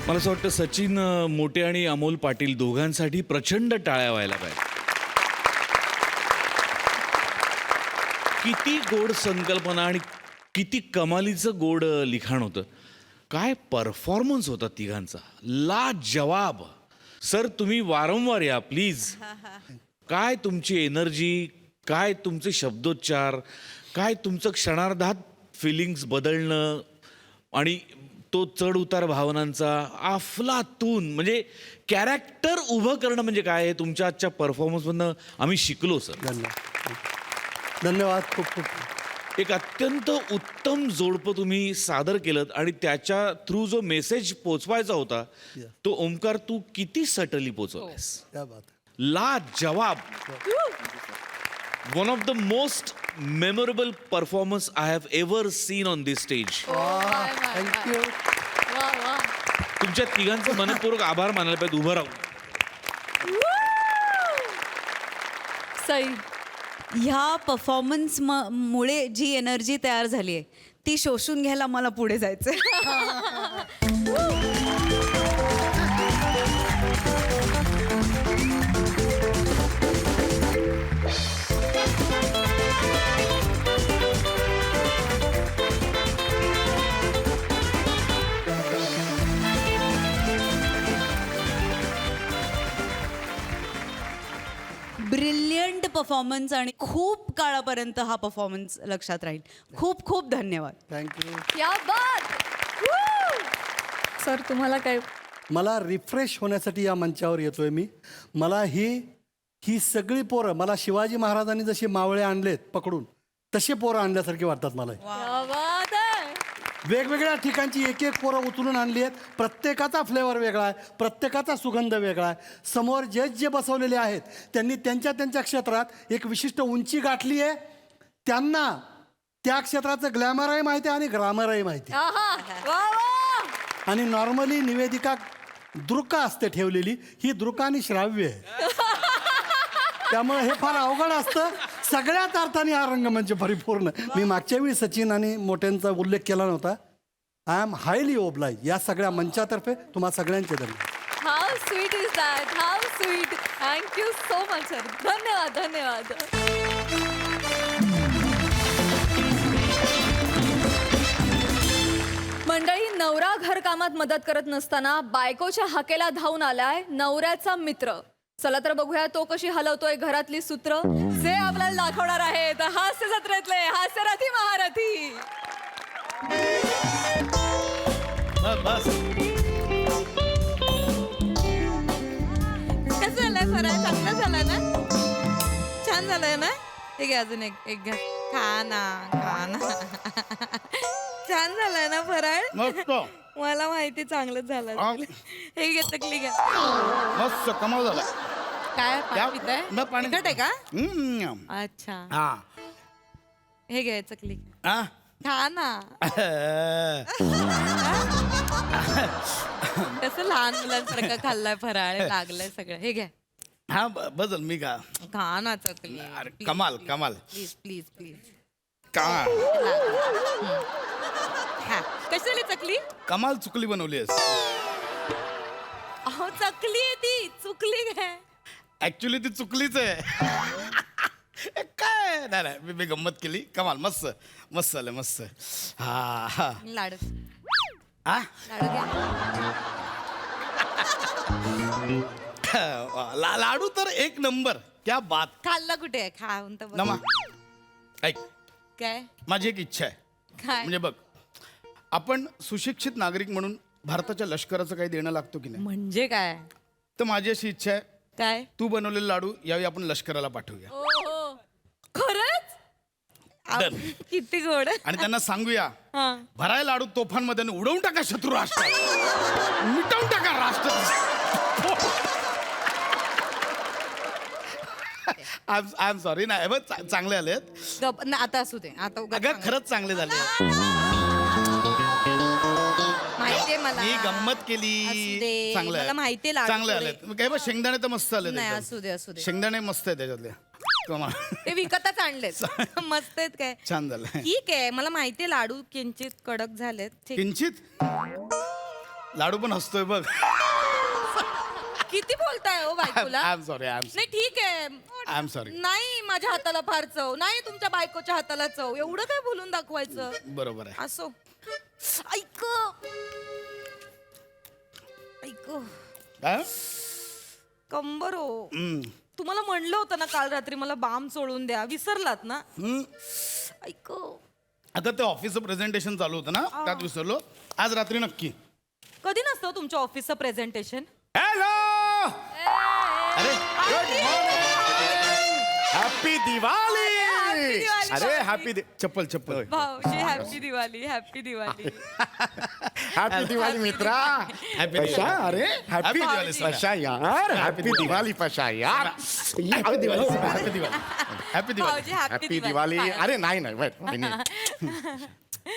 मला असं वाटतं सचिन मोटे आणि अमोल पाटील दोघांसाठी प्रचंड टाळ्या व्हायला पाहिजे. किती गोड संकल्पना आणि किती कमालीचं गोड लिखाण होतं. काय परफॉर्मन्स होता तिघांचा. लाजवाब. सर तुम्ही वारंवार या प्लीज. काय तुमची एनर्जी, काय तुमचे शब्दोच्चार, काय तुमचं क्षणार्धात फिलिंग्स बदलणं आणि तो चढ उतार भावनांचा अफलातून. म्हणजे कॅरेक्टर उभं करणं म्हणजे काय हे तुमच्या आजच्या परफॉर्मन्समधनं आम्ही शिकलो सर. धन्यवाद खूप खूप. एक अत्यंत उत्तम जोडपं तुम्ही सादर केलं आणि त्याच्या थ्रू जो मेसेज पोचवायचा होता तो ओमकार तू किती सटली पोचवलास. क्या बात. लाजवाब. One of the most memorable performance I have ever seen on this stage. Thank you. वा वा. तुमच्या तिघांचं मनपूर्वक आभार मानायला पाहिजे. उभं राहू. सई. ह्या परफॉर्मन्स मुळे जी एनर्जी तयार झाली आहे ती शोषून घ्यायला मला पुढे जायचंय. ब्रिलियंट परफॉर्मन्स आणि खूप काळापर्यंत हा परफॉर्मन्स लक्षात राहील. खूप खूप धन्यवाद. थँक्यू. क्या बात. सर तुम्हाला काय. मला रिफ्रेश होण्यासाठी या मंचावर येतोय मी. मला ही सगळी पोरं, मला शिवाजी महाराजांनी जशी मावळे आणलेत पकडून तसे पोरं आणल्यासारखे वाटतात मला. क्या बात आहे. वेगवेगळ्या ठिकाणची एक एक पोरं उचलून आणली आहेत. प्रत्येकाचा फ्लेवर वेगळा आहे, प्रत्येकाचा सुगंध वेगळा आहे. समोर जे बसवलेले आहेत त्यांनी त्यांच्या त्यांच्या क्षेत्रात एक विशिष्ट उंची गाठली आहे. त्यांना त्या क्षेत्राचं ग्लॅमरही माहिती आहे आणि ग्रामरही माहिती आहे. आहा. वा वा. आणि नॉर्मली निवेदिका दृका असते ठेवलेली, ही दृका आणि श्राव्य आहे. त्यामुळे हे फार अवघड असतं. सगळ्याच अर्थाने हा रंगमंच परिपूर्ण. मी मागच्या वेळी सचिन आणि मोठ्यांचा उल्लेख केला नव्हता. आय एम हायली ओबलाइज या सगळ्या मंचातर्फे तुम्हा सगळ्यांचे धन्यवाद. How sweet is that. How sweet. Thank you so much sir. धन्यवाद धन्यवाद. मंडळी, नवरा घरकामात मदत करत नसताना बायकोच्या हाकेला धावून आलाय नवऱ्याचा मित्र. चला तर बघूया तो कशी हलवतोय घरातली सूत्र, जे आपल्याला दाखवणार आहेत हास्य जत्रेतले हास्यरथी महारथी. बस. कसं झालंय फराळ? चांगला झाला ना? छान झालंय ना? हे घ्या अजून एक घ्या. खा ना. छान झालंय ना फराळ? मस्त मला माहिती चांगलंच झालं. हे घ्या चकली घ्या. मस्त कमाल झाला. काय या- पाणी पिताय? न पाणी- तिखट आहे का? हम्म. अच्छा. हा. हे घ्या चकली. हा. खा ना. कसं लहान मुलांसारखं खाल्लाय फराळ, लागलंय सगळं. हे घ्या. हा बदल मी का. खा ना चकली. अरे कमाल कमाल. Please please please. का हा कशाली चकली कमाल चुकली बनवलीस. अहो चकली आहे ती चुकली काय ऍक्च्युली ती चुकलीच आहे. काय नाही नाही मी गंमत केली. कमाल मस्त मस्त झालं मस्त. हा हा लाडू हा लाडू घ्या लाडू तर एक नंबर. क्या बात. खाल्ला कुठे आहे खाऊन तर बघ. नमा ऐक काय माझी एक इच्छा आहे. काय म्हणजे बघ आपण सुशिक्षित नागरिक म्हणून भारताच्या लष्कराचं काही देणं लागतो की नाही. म्हणजे काय तर माझी अशी इच्छा आहे काय तू बनवलेले लाडू यावेळी आपण लष्कराला पाठवूया. खरंच Done. किती गोड आणि त्यांना सांगूया हा. भराय लाडू तोफांमध्ये आणि उडवून टाका शत्रू राष्ट्र. मिटवून टाका राष्ट्र. आय एम सॉरी नाही बघ चांगले आलेत. गप- ना, आता असू दे आता उगाच अगं खरंच चांगले झाले. माहितीये मला मी गंमत असू केली. दे, चांगलं मला माहितीये लाडू चांगले थोडे. आलेत. काय बघ शेंगदाणे तर मस्त आले. नाही असू दे असू दे शेंगदाणे मस्त आहे त्याच्यातले. कमाल. ते विकतच आणलेत मस्त आहेत काय छान झालं. ठीक आहे मला माहितीये लाडू किंचित कडक झालेत ठीक. किंचित लाडू पण हसतोय बघ. किती बोलताय हो बायकोला आय एम सॉरी नाही ठीक आहे आय एम सॉरी. नाही माझ्या हाताला फार चव नाही तुमच्या बायकोच्या हाताला चव एवढं काय बोलून दाखवायचं बरोबर आहे. असो ऐक ऐक काय? कंबर हो हम्म. तुम्हाला म्हणलं होतं ना काल रात्री मला बाम चोळून द्या विसरलात ना हम्म. ऐक आता ते ऑफिसचं प्रेझेंटेशन चालू होतं ना त्यात विसरलो. आज रात्री नक्की. कधी नसतं हो तुमच्या ऑफिसचं प्रेझेंटेशन हॅलो अरे हॅपी दिवाळी. अरे हॅपी चप्पल चप्पल. भाऊजी happy Diwali happy Diwali happy Diwali मित्रा. हॅपी पशा अरे हॅपी दिवाळी पशा यार हॅपी दिवाळी पशा यार happy Diwali happy Diwali happy Diwali. भाऊजी हॅपी दिवाळी. अरे नाही नाही वहिनी.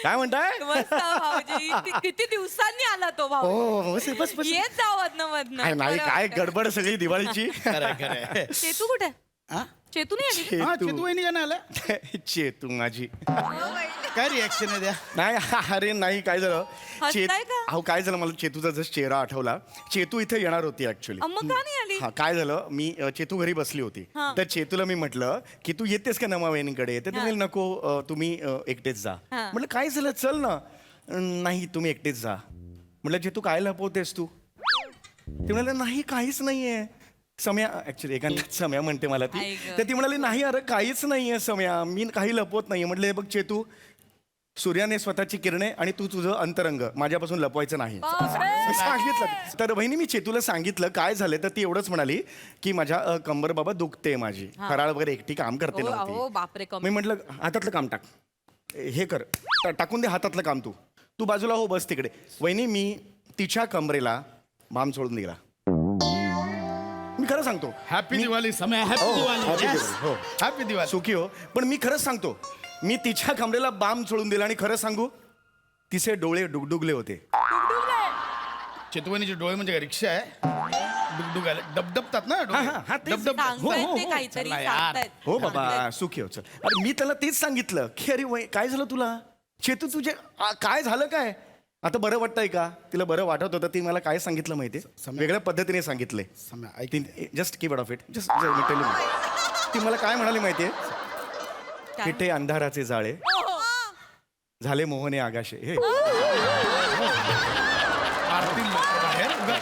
काय म्हणताय मस्त भाऊजी किती दिवसांनी आला तो भाऊ हो बस बस बस. येत जाऊ अदनं नाही नाही काय गडबड सगळी दिवाळीची. खरं खरं. चेतू कुठे हा? चेतू नाही आली हा चेतू वहिनी का नाही आल्या? चेतू माझी काय रिॲक्शन आहे द्या. नाही अरे नाही काय झालं हसताय का? अहो काय झालं मला चेतूचा जस्ट चेहरा आठवला. चेतू इथे येणार होती ऍक्च्युली. मग का नाही आली हा काय झालं मी चेतू घरी बसली होती हा. तर चेतूला मी म्हटलं की तू येतेस का नमा वहिनीकडे तर ती म्हणाली, नको तुम्ही एकटेच जा. हा. म्हटलं काय झालं चल ना. नाही तुम्ही एकटेच जा. म्हटलं चेतू काय लपवतेस तू. ती म्हणाले नाही काहीच नाहीये. सम्या ऍक्च्युली एखाद्या सम्या म्हणते मला ती. आई गं. तर ती म्हणाली नाही अरे काहीच नाहीये सम्या मी काही लपवत नाहीये. म्हटलं हे बघ चेतू सूर्याने स्वतःची किरणे आणि तू तुझं अंतरंग माझ्यापासून लपवायचं नाही. मी सांगितलं तर बहिणी मी चेतूला सांगितलं काय झालं तर ती एवढंच म्हणाली की माझ्या कंबर बाबा दुखते माझी फराळ वगैरे एकटी काम करते अहो नव्हती. बापरे मी म्हटलं हातातलं काम टाक हे कर टाकून दे हातातलं काम तू तू बाजूला हो बस तिकडे. वहिनी मी तिच्या कमरेला बाम सोडून दिला. मी खरं सांगतो हॅपी दिवाळी समय हॅपी दिवाळी. हो हॅपी दिवाळी. सुखी हो पण मी खरंच सांगतो मी तिच्या कमरेला बाम सोडून दिला आणि खरं सांगू तिचे डोळे डुगडुगले होते. चेतुवणीचे डोळे म्हणजे काय रिक्षा आहे. डुगडुग आले डबडबतात ना डोळे. हा, हा, तेच डबडब. हो, सांगतायत हो, ते हो. काहीतरी चला यार. सांगतायत हो बाबा सुखी हो चल. अरे मी त्याला तेच सांगितलं की अरे काय झालं तुला चेतू तुझे काय झालं काय आता बरं वाटतंय का. तिला बरं वाटत होतं ती मला काय सांगितलं माहितीये वेगळ्या पद्धतीने सांगितलंय. सम्या, ऐक. Just keep it of it just ती मला काय म्हणाली माहितीये किटे अंधाराचे जाळे झाले मोहने आगाशे. हे आरती लोकं बाहेर उगा-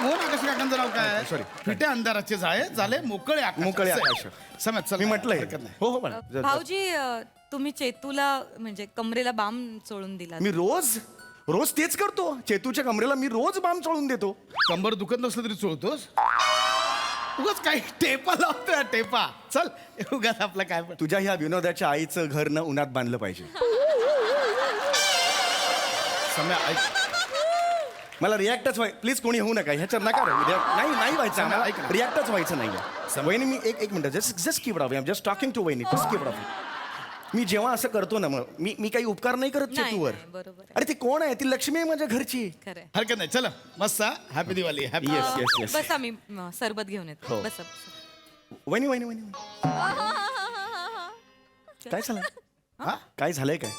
मोहन आकाश काकांचं नाव काय Sorry. फिटे अंधाराचे जाळे झाले मोकळे आकाश. मोकळे असं आहे. आकाश. सम्या, चल मी म्हटलंय हरकत नाही. हो हो पण भाऊजी तुम्ही चेतूला म्हणजे कमरेला बाम चोळून दिला मी रोज रोज तेच करतो. चेतूच्या कमरेला मी रोज बाम चोळून देतो. कंबर दुखत नसलं तरी चोळतोस. उगाच काही टेपा लावतोय टेपा. चल उगाच आपलं काय पण. तुझ्या ह्या विनोदाच्या आईचं घर न उन्हात बांधलं पाहिजे. सम्या ऐक. मला रिॲक्टच व्हाय प्लीज कोणी होऊ नका ह्याच्यात नका नाही नाही व्हायचं ऐक ना. आम्हाला रिॲक्टच व्हायचं नाही. वहिनी मी एक minute just keep it off. I am just talking to वहिनी जस्ट कीप इट ऑफ. मी जेव्हा असं करतो ना मग मी काही उपकार नाही करत नाही, चेतूवर. नाही, बरोबर आहे. अरे ती कोण आहे ती लक्ष्मी आहे माझ्या घरची. खरंय हरकत नाही. चला मस्त happy Diwali happy. Yes yes yes. बसा मी सरबत घेऊन येतो हो. बसा वहिनी वहिनी वहिनी काय झालं हा काय झालंय काय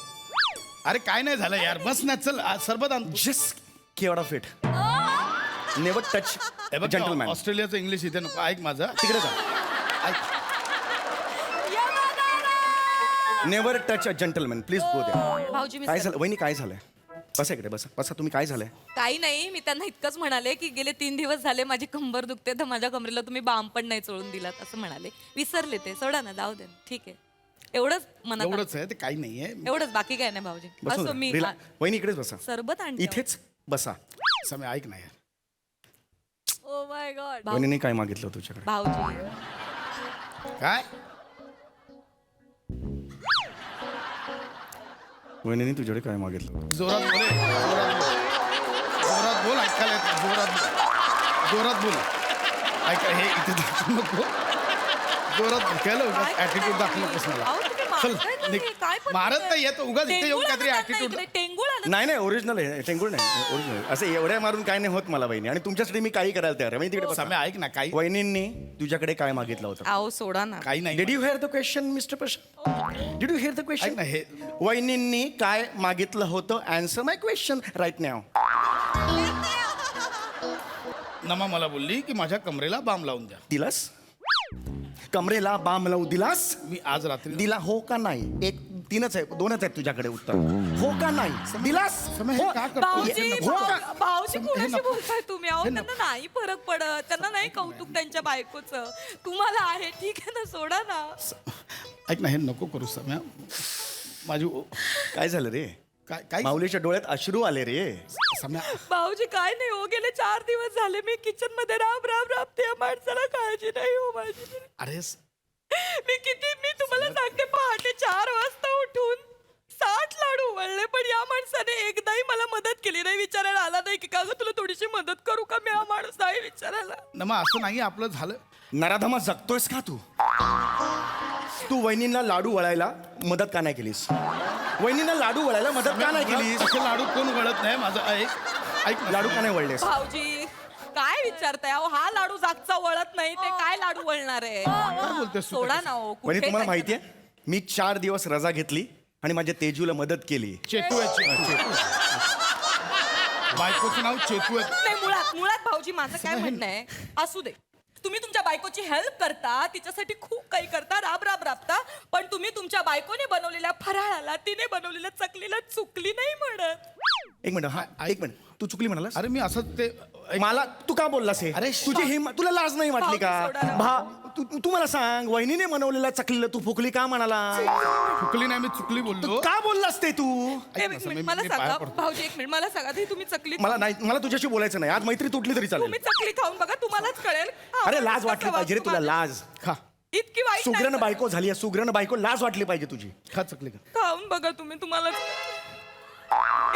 अरे काय नाही झालं यार बस ना चल सरबत आण जस्ट केवढा फिट नेवर टच जंटलमॅन ऑस्ट्रेलियाचं इंग्लिश इथे नको ऐक माझं तिकडे जा never touch a gentleman please go द्या भाऊजी मी काय झालं वहिनी काय झालंय बसा इकडे बसा बसा तुम्ही काय झालंय काही नाही मी त्यांना इतकंच म्हणाले की गेले 3 दिवस झाले माझी कंबर दुखते तर माझ्या कमरेला तुम्ही बाम पण नाही चोळून दिलात असं म्हणाले विसरले ते सोडा ना जाऊ दे ना. ठीक आहे एवढंच मनात आलं. एवढंच आहे ते काही नाहीये एवढंच बाकी काय नाही भाऊजी बसून असो मी जा. वहिनी इकडेच बसा सरबत आणते इथेच बसा समय ऐक ना यार ओ माय गॉड वहिनीने काय मागितलं तुझ्याकडे भाऊजी काय वहिनीने तुझ्याकडे काय मागितलं जोरात बोल रे, जोरात बोल ऐकायला येतं, जोरात बोल ऐका हे इथे दाखवू नको जोरात ऐकायला ऍटिट्यूड दाखवू नकोस मला अहो, तुम्ही चल मारताय ना निघ. हे, काय पण मारत होतंय? नाही येतो उगाच इथे येऊन टेंगुळ काहीतरी आणत नाही ऍटिट्यूड इकडे, टेंगुळ आणत नाही ओरिजिनल आहे टेंगुळ नाही ओरिजिनल असं एवढ्या मारून काय नाही होत मला वहिनी आणि तुमच्यासाठी मी काही करायला तयार आहे वहिनी तिकडे बसा. समय ऐक ना काही वहिनींनी तुझ्याकडे काय मागितलं होतं अहो सोडा ना काही नाही did you here the question mister Prashant did you here the ऐक क्वेश्चन ना हे वहिनींनी काय मागितलं होतं अँसर माय क्वेश्चन राईट नाव नमा मला बोलली की माझ्या कमरेला बाम लावून द्या दिलास कमरेला बाम लावू दिलास मी आज रात्री दिला हो का नाही एक तीनच आहे दोनच आहेत तुझ्याकडे उत्तर हो का नाही दिलास समय हे हो का करतो? भाऊजी हो का? भाऊजी हे कुणाशी नको. बोलताय तुम्ही अहो त्यांना नाही फरक पडत त्यांना नाही कौतुक त्यांच्या बायकोचं तुम्हाला आहे ठीक आहे ना सोडा ना ऐक ना हे नको करू समय माझी काय झालं रे काय काय माऊलीच्या डोळ्यात अश्रू आले रे समय भाऊजी काय नाही हो गेले 4 दिवस झाले मी किचन मध्ये राबते या माणसाला काळजी नाही हो माझी अरे मी तुम्हाला सांगते पहाटे 4 वाजता उठून 60 लाडू वळले पण या माणसाने एकदाही मला मदत केली नाही विचारायला आला नाही की का गं तुला थोडीशी मदत करू का मी हा माणूस नाही विचारायला नमा असं नाही आपलं झालं नराधमा जगतोयस का तू वहिनींना लाडू वळायला मदत का नाही केलीस वहिनींना लाडू वळायला मदत का नाही केलीस असे लाडू कोण वळत नाही माझं ऐक ऐक ना, लाडू का नाही वळलेस भाऊजी काय विचारताय अहो हा लाडू जागचा वळत नाही ते काय लाडू वळणार आहे काय बोलतेस तू सोडा ना हो वहिनी तुम्हाला माहितीये मी 4 दिवस रजा घेतली आणि माझ्या तेजूला मदत केली चेतू आहे चेतू बायकोचं नाव चेतू आहे नाही मुळात भाऊजी माझं काय म्हणणं आहे असू दे तुम्ही तुमच्या बायकोची हेल्प करता तिच्यासाठी खूप काही करता राबता पण तुम्ही तुमच्या बायकोने बनवलेल्या फराळाला तिने बनवलेल्या चकलीला चुकली नाही म्हणत एक मिनिट हा एक मिनिट तू चुकली म्हणालास अरे मी असं ते मला तू का बोललास हे अरे तुझी तुला लाज नाही वाटली का भाऊजी सोडा तू मला सांग वहिनीने बनवलेला चकलीला तू फुकली का म्हणाला चुकली नाही मी चुकली बोललो का बोललास ते तू ऐक ना, एक समय, मिनिट मला मी सांगा पाया पडतो. भाऊजी एक मिनिट मला सांगा ती तुम्ही चकली मला नाही मला तुझ्याशी बोलायचं नाही आज मैत्री तुटली तरी चालेल तुम्ही चकली खाऊन बघा तुम्हालाच कळेल अरे लाज वाटली पाहिजे रे तुला लाज खा इतकी वाईट नाही सुग्रण पण. बायको झाली आहे सुग्रण बायको लाज वाटली पाहिजे तुझी खा चकली खा खाऊन बघा तुम्ही तुम्हाला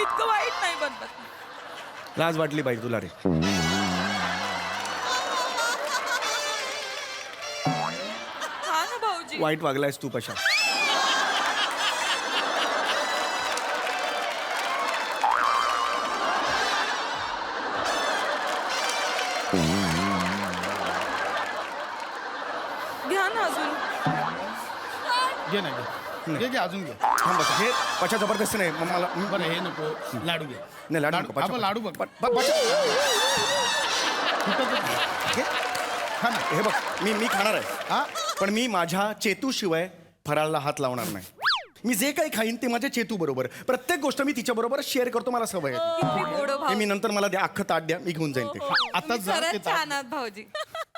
इतकं वाईट नाही बनत लाज वाटली पाहिजे तुला रे हा ना भाऊजी वाईट वागलायस तू कशा घ्या ना अजून घे ना घे घे अजून घे थांब बस हे पचा जबरदस्ती नाही मग मला बरं हे नको लाडू घे नाही लाडू नको, आपण पचा- लाडू बघ घे. खा ना हे बघ मी खाणार आहे हा पण मी माझ्या चेतू शिवाय फराळाला हात लावणार नाही मी जे काही खाईन ते माझ्या चेतू बरोबर प्रत्येक गोष्ट मी तिच्या बरोबर शेअर करतो मला सवय आहे किती गोड हे भाऊ मी नंतर मला द्या अख्खं ताट द्या मी घेऊन जाईन ते आता जा ते खरंच छान आहात भाऊजी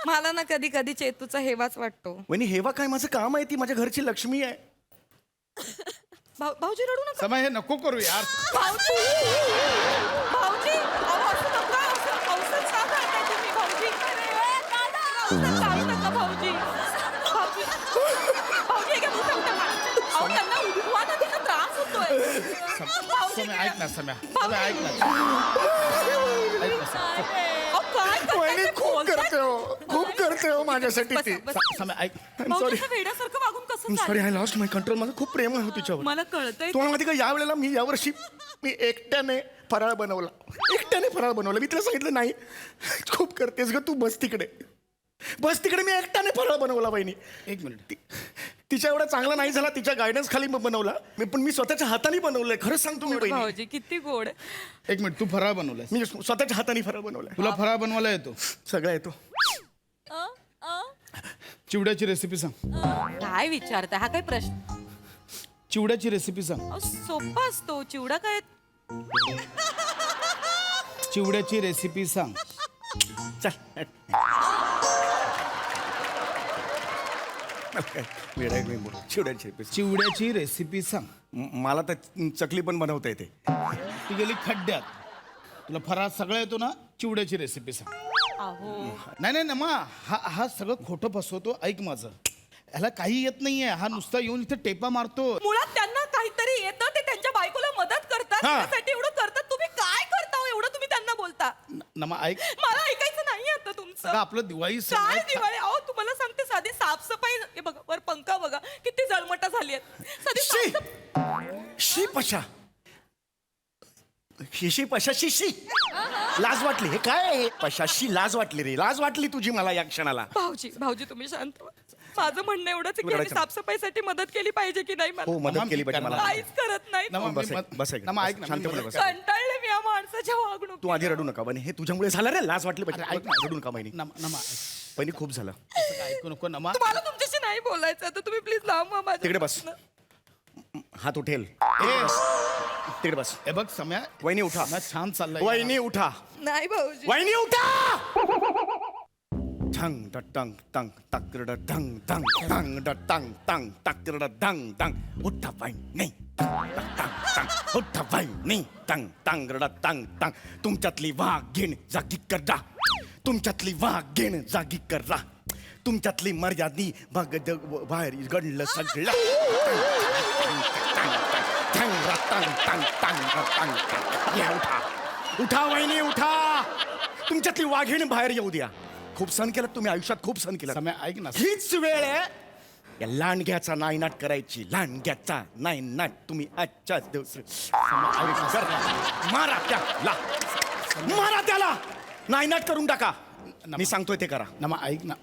मला ना कधी कधी चेतूचा हेवाच वाटतो वहिनी हेवा काय माझं काम आहे ती माझ्या घरची लक्ष्मी आहे भाऊजी रडू नका समय हे नको करू यार भाऊजी अहो, असं नका औषध का करताय तुम्ही भाऊजी औषध चालू नका भाऊजी भाऊजी हे घ्या, उठा, उठा, उठा. अहो, त्यांना उठवा ना, त्यांना त्रास होतोय भाऊजी समय ऐक ना समय भाऊजी. ऐक ना ऐक ना अहो, काय करताय? वहिनी ते खूप बोलताय? करते हो खूप करते हो माझ्यासाठी ती बसा, बसा. समय ऐक भाऊजी सॉरी असं वेड्यासारखं वागून कसं सॉरी चालेल? आय लॉस्ट माय कंट्रोल माझं खूप प्रेम आहे तिच्यावर मला कळतंय तुम्हाला माहिती का या वेळेला मी यावर्षी मी एकट्याने फराळ बनवला एकट्याने फराळ बनवला मी तिला सांगितलं नाही खूप करतेस ग तू बस तिकडे मी एकट्याने फराळ बनवला बहिणी एक मिनिट तिच्या एवढा चांगला नाही झाला, तिच्या गायडन्स खाली बनवला पण मी स्वतःच्या हाताने बनवलंय. खरंच सांगतो मी बहिणी, भाऊजी किती गोड. एक मिनिट, तू फराळ बनवलाय? मी स्वतःच्या हाताने फराळ बनवलाय. तुला फराळ बनवायला येतो? सगळं येतो. चिवड्याची रेसिपी सांग. काय विचारता, हा काय प्रश्न? चिवड्याची रेसिपी सांग. अहो, सोपा असतो चिवडा. काय चिवड्याची रेसिपी सांग. चल चिवड्याची रेसिपी सांग. मला तर चकली पण बनवता येते. ती गेली खड्ड्यात. तुला फराळ सगळं येतो ना? चिवड्याची रेसिपी सांग. नाही नाही ना मा, हा सगळं खोटं फसवतो. ऐक माझं, ह्याला काही येत नाहीये. हा नुसता येऊन इथे टेपा मारतो. मुळात त्यांना काहीतरी येतं, ते त्यांच्या बायकोला मदत करतात, हा. त्यासाठी एवढं करतात. तुम्ही काय करता हो एवढं? तुम्ही त्यांना बोलता. नमा ऐक, मला ऐकायचं नाही आता तुमचं. अगं आपलं दिवाळी सण काय आहे. दिवाळी? अहो तुम्हाला सांगते, साधी साफसफाई, हे बघा वर पंखा बघा किती जळमटा झाली आहेत. साधी शी साफसफाई. शी पशा, शी पशाशी शी लाज वाटली. हे काय आहे? पशाशी लाज वाटली रे, लाज वाटली तुझी मला या क्षणाला. भाऊजी तुम्ही शांत व्हा. माझं म्हणणं एवढंच आहे की बरं, यांनी साफसफाईसाठी मदत केली पाहिजे की नाही? हो, मला मदत केली पाहिजे मला. काहीच करत नाही. नमा, बस मी- एक, बस एक. नमा, ऐक ना, शांतपणे मी- बस. कंटाळले मी या माणसाच्या वागणूक. तू आधी रडू नका बहिणी, हे तुझ्यामुळे झालं रे. लाज वाटली पाहिजे. अरे, ऐक ना. रडू नका बहिणी. नमा बहिणी खूप झालं. ऐकू नको नमा. तुम्हाला तुमच्याशी नाही बोलायचं तर तुम्ही प्लीज लांब व्हा माझ्या. तिकडे बस. हात उठेल. तिकडे बस. हे बघ सम्या, वहिनी उठा. ना छान चाललंय. वहिनी उठा. नाही भाऊजी. वहिनी उठा. ठंग ड टंग टंग टक्कर ढंग टंग टंग ड टंग टंग टक्कर ढंग टंग. उठा वहिनी. टंग टंग. उठा वहिनी. टंग टंग ड टंग टंग. तुमच्यातली वाघीण जागी करा. तुमच्यातली वाघीण जागी करा. तुमच्यातली मर्यादी बघ बाहेर घडलं सगळं. उठा उठा वहिनी उठा. तुमच्यातली वाघीण बाहेर येऊ द्या. खूप सण केलं तुम्ही आयुष्यात, खूप सण केलं. सम्या ऐक ना. हीच वेळ आहे या लांडग्याचा नायनाट करायची. लांडग्याचा नायनाट तुम्ही आजच्या दिवशी मारा त्याला. मारा त्याला. नायनाट करून टाका. मी सांगतोय ते करा. नमा ऐक ना.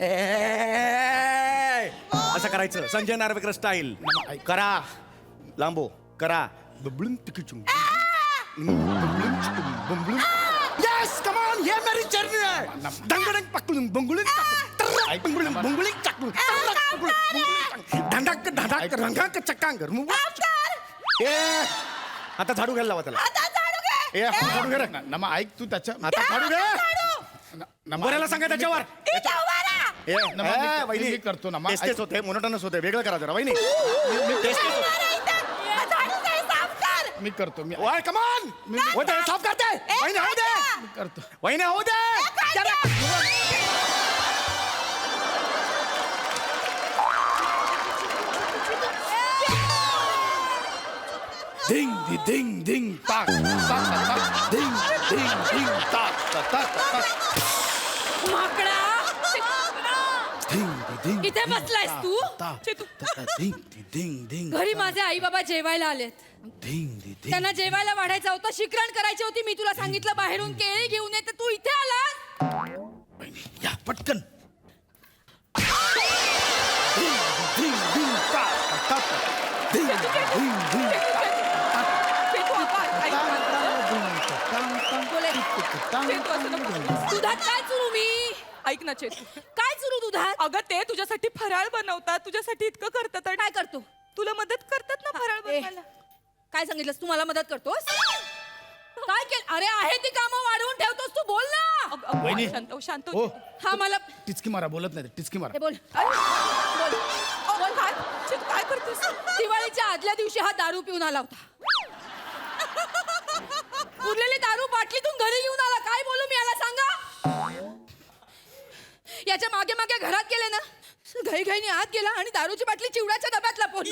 असं करायचं संजय नार्वेकर स्टाईल. करा. लांबो करा. बबलून तिकीचून यस कम ऑन, ये मेरी जर्नी है. दंगडंग पकडून बंगुळीन बंगुळीन बंगुळीन टाकून ढंडाक ढंडाक रंगाक चक्कांग. ए आता झाडू घ्यायला लावा त्याला. ए आता झाडू घे रे. नमा ऐक, तू त्याच्या आता झाडू घे. बोलायला सांगा त्याच्यावर. ए, नमा, ए, वहिनी मी करतो ना. तेच तेच होते, मोनोटोनस होते. वेगळं करा जरा वहिनी. तेच तेच. मी करतो. मी ओय कम ऑन. होते साफ करते. वहिनी होऊ दे. करतो. वहिनी होऊ दे. धिंग धी धिंग धिंग ताक ताक ताक धिंग धिंग धिंग ताक ताक ताक ताक माकडा धिंग धी धिंग इथे बसलायस तू? ताक ताक धिंग धी धिंग धिंग घरी माझे आई बाबा जेवायला आलेत. धिंग धी धिंग. त्यांना जेवायला वाढायचं होतं, शिकरण करायची होती. मी तुला सांगितलं बाहेरून केळी घेऊन ये, तर तू इथे आलास. या पटकन. धिंग धिंग धिंग ताक ताक धिंग धिंग धिंग दुधात काय चुरू मी? ऐक ना चेतू, काय चुरू दुधात? अगं ते तुझ्यासाठी फराळ बनवतात, तुझ्यासाठी इतकं करतात आणि काय करतो? तुला मदत करतात ना फराळ ए, बनवायला. काय सांगितलंस तू? मला मदत करतोस? काय केलं? अरे आहे ती कामं वाढवून ठेवतोस तू, बोल ना. वहिनी. शांत हो, शांत हो. हो. हा मला टिचकी मारा. बोलत नाही. टिचकी मारा. हे बोल. अहो, काय चेतू, काय करतेस? दिवाळीच्या आदल्या दिवशी हा दारू पिऊन आला होता. उरलेली दारू बाटलीतून घरी घेऊन आला. काय बोलू मी याला सांगा? याच्या मागे मागे घरात गेले ना, घाईघाईने आत गेला आणि दारूची बाटली चिवड्याच्या डब्यात लपवली.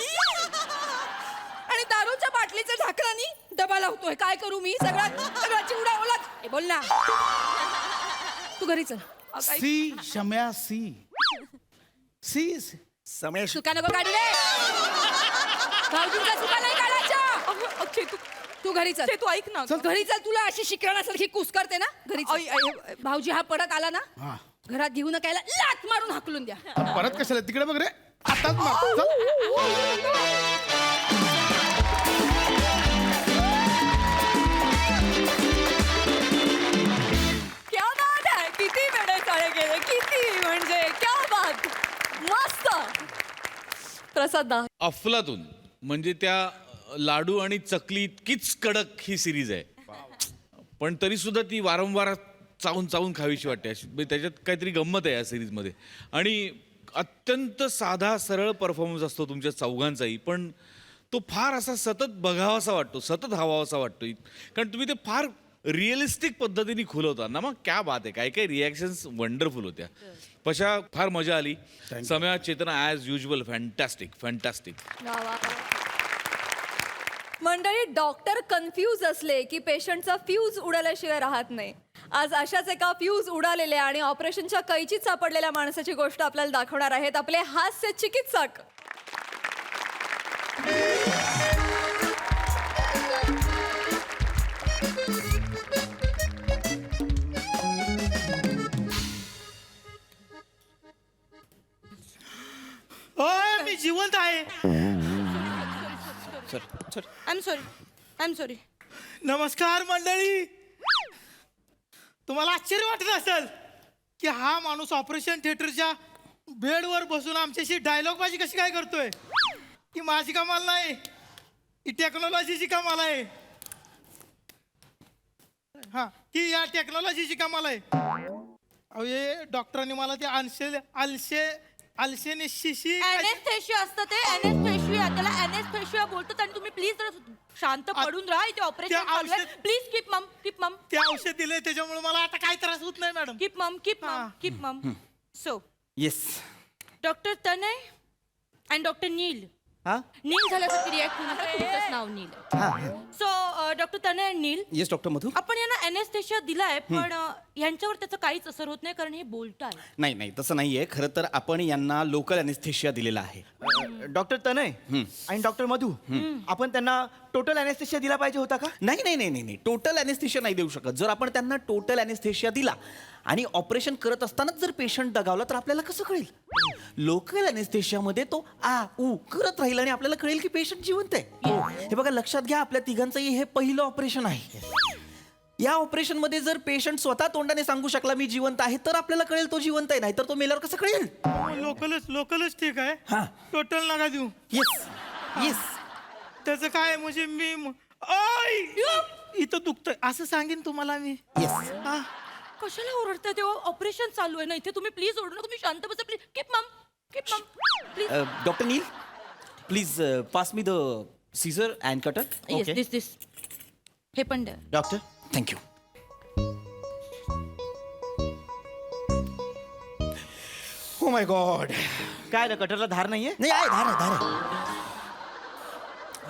आणि दारूच्या बाटलीच्या ढाकणाने डबा लावतोय. काय करू मी? सगळा चिवडा ओला. हे बोल ना. तू घरी चल. सी शम्या सी सी समेश सुका नको काढू रे. भाऊजींचा सुका नाही काढायचा. अहो, चेतू, तू घरी चल. चेतू ऐक ना. घरी चल. तुला अशी शिकवण्यासारखी कुस करते ना, घरी चल. भाऊजी हा पडत आला ना, हा. घरात घेऊ नका, याला लात मारून हाकलून द्या. परत कशाला? तिकडे बघ रे. आताच मार चल. क्या बात आहे, किती वेळे चाळे गेले, किती म्हणजे क्या बात, मस्त. प्रसाद दा, अफलातून म्हणजे त्या लाडू आणि चकली इतकीच कडक ही सिरीज आहे, पण तरी सुद्धा ती वारंवार चावून चावून खावीशी वाटते अशी. म्हणजे त्याच्यात काहीतरी गंमत आहे या सिरीजमध्ये. आणि अत्यंत साधा सरळ परफॉर्मन्स असतो तुमच्या चौघांचाही, पण तो फार असा सतत बघावासा वाटतो, सतत हवावासा वाटतो. कारण तुम्ही ते फार रिअलिस्टिक पद्धतीने खुलवता ना, मग क्या बात आहे. काही काही रिॲक्शन्स वंडरफुल होत्या. पशा फार मजा आली. सम्या, चेतना ॲज युजल फॅन्टॅस्टिक फॅन्टॅस्टिक. वा वा. मंडळी, डॉक्टर कन्फ्यूज असले की पेशंटचा फ्यूज उडाल्याशिवाय राहत नाही. आज अशाच एका फ्यूज उडालेल्या आणि ऑपरेशनच्या कैचीत सापडलेल्या माणसाची गोष्ट आपल्याला दाखवणार आहेत आपले हास्य चिकित्सक. ओय, मी जिवंत आहे. I am sorry. नमस्कार मंडळी. तुम्हाला आश्चर्य वाटत असेल की हा माणूस ऑपरेशन थिएटरच्या बेडवर बसून आमच्याशी डायलॉग बाजी कशी काय करतोय. की माझी कमाल नाही, ही टेक्नॉलॉजीची कमाल आहे. हा, की या टेक्नॉलॉजीची कमाल आहे. अहो हे डॉक्टरांनी मला ते अल्सेनेशिशी अॅनेस्थेशिया असतं ते, अॅनेस्थेशिया. त्याला अॅनेस्थेशिया बोलतात. आणि तुम्ही प्लीज जरा शांत पडून राहा. इथे ऑपरेशन ते चालू आहे. औषध- प्लीज कीप मम. ते औषध दिले त्याच्यामुळे मला आता काही त्रास होत नाही मॅडम. कीप मम. So yes. Doctor Tanay and doctor Neel. हा नील झाल्यासारखी रिॲक्ट होऊ नका. तुमचंच नाव नील आहे. So doctor Tanay and Neel, yes doctor Madhu. आपण यांना अॅनेस्थेशिया दिलाय, पण यांच्यावर त्याचा काहीच असर होत नाही, कारण हे बोलत आहे. नाही नाही तसं नाहीये. खरं तर आपण यांना लोकल अनेस्थेशिया दिलेला आहे. डॉक्टर तनय आणि डॉक्टर मधू, आपण त्यांना टोटल अॅनेस्थेशिया दिला पाहिजे होता का? नाही नाही नाही नाही नाही टोटल अनेस्थेशिया नाही देऊ शकत. जर आपण त्यांना टोटल अनेस्थेशिया दिला आणि ऑपरेशन करत असतानाच जर पेशंट दगावला तर आपल्याला कसं कळेल. लोकल अनेस्थेशियामध्ये तो आ ऊ करत राहील आणि आपल्याला कळेल की पेशंट जिवंत आहे. हे बघा, लक्षात घ्या, आपल्या तिघांचंही हे पहिलं ऑपरेशन आहे. या ऑपरेशन मध्ये जर पेशंट स्वतः तोंडाने सांगू शकला मी जिवंत आहे तर आपल्याला कळेल तो जिवंत आहे, नाही तर तो मेल्यावर कसं कळेल. लोकलच ठीक आहे. हा. टोटल नका देऊ. Yes yes. त्याचं काय म्हणजे मी ओय, इथं दुखतंय असं सांगेन तुम्हाला मी. येस. हा. कशाला ओरडताय? तेव्हा ऑपरेशन चालू आहे ना इथे. तुम्ही प्लीज ओरडू नका. तुम्ही शांत बसा please. Keep mum please. Doctor Neel, please pass me the scissor and cutter. Yes this हे पण द्या. Doctor thank you. Oh my God. काय रे, कटरला धार नाहीये? नाही आहे, धार आहे, धार आहे.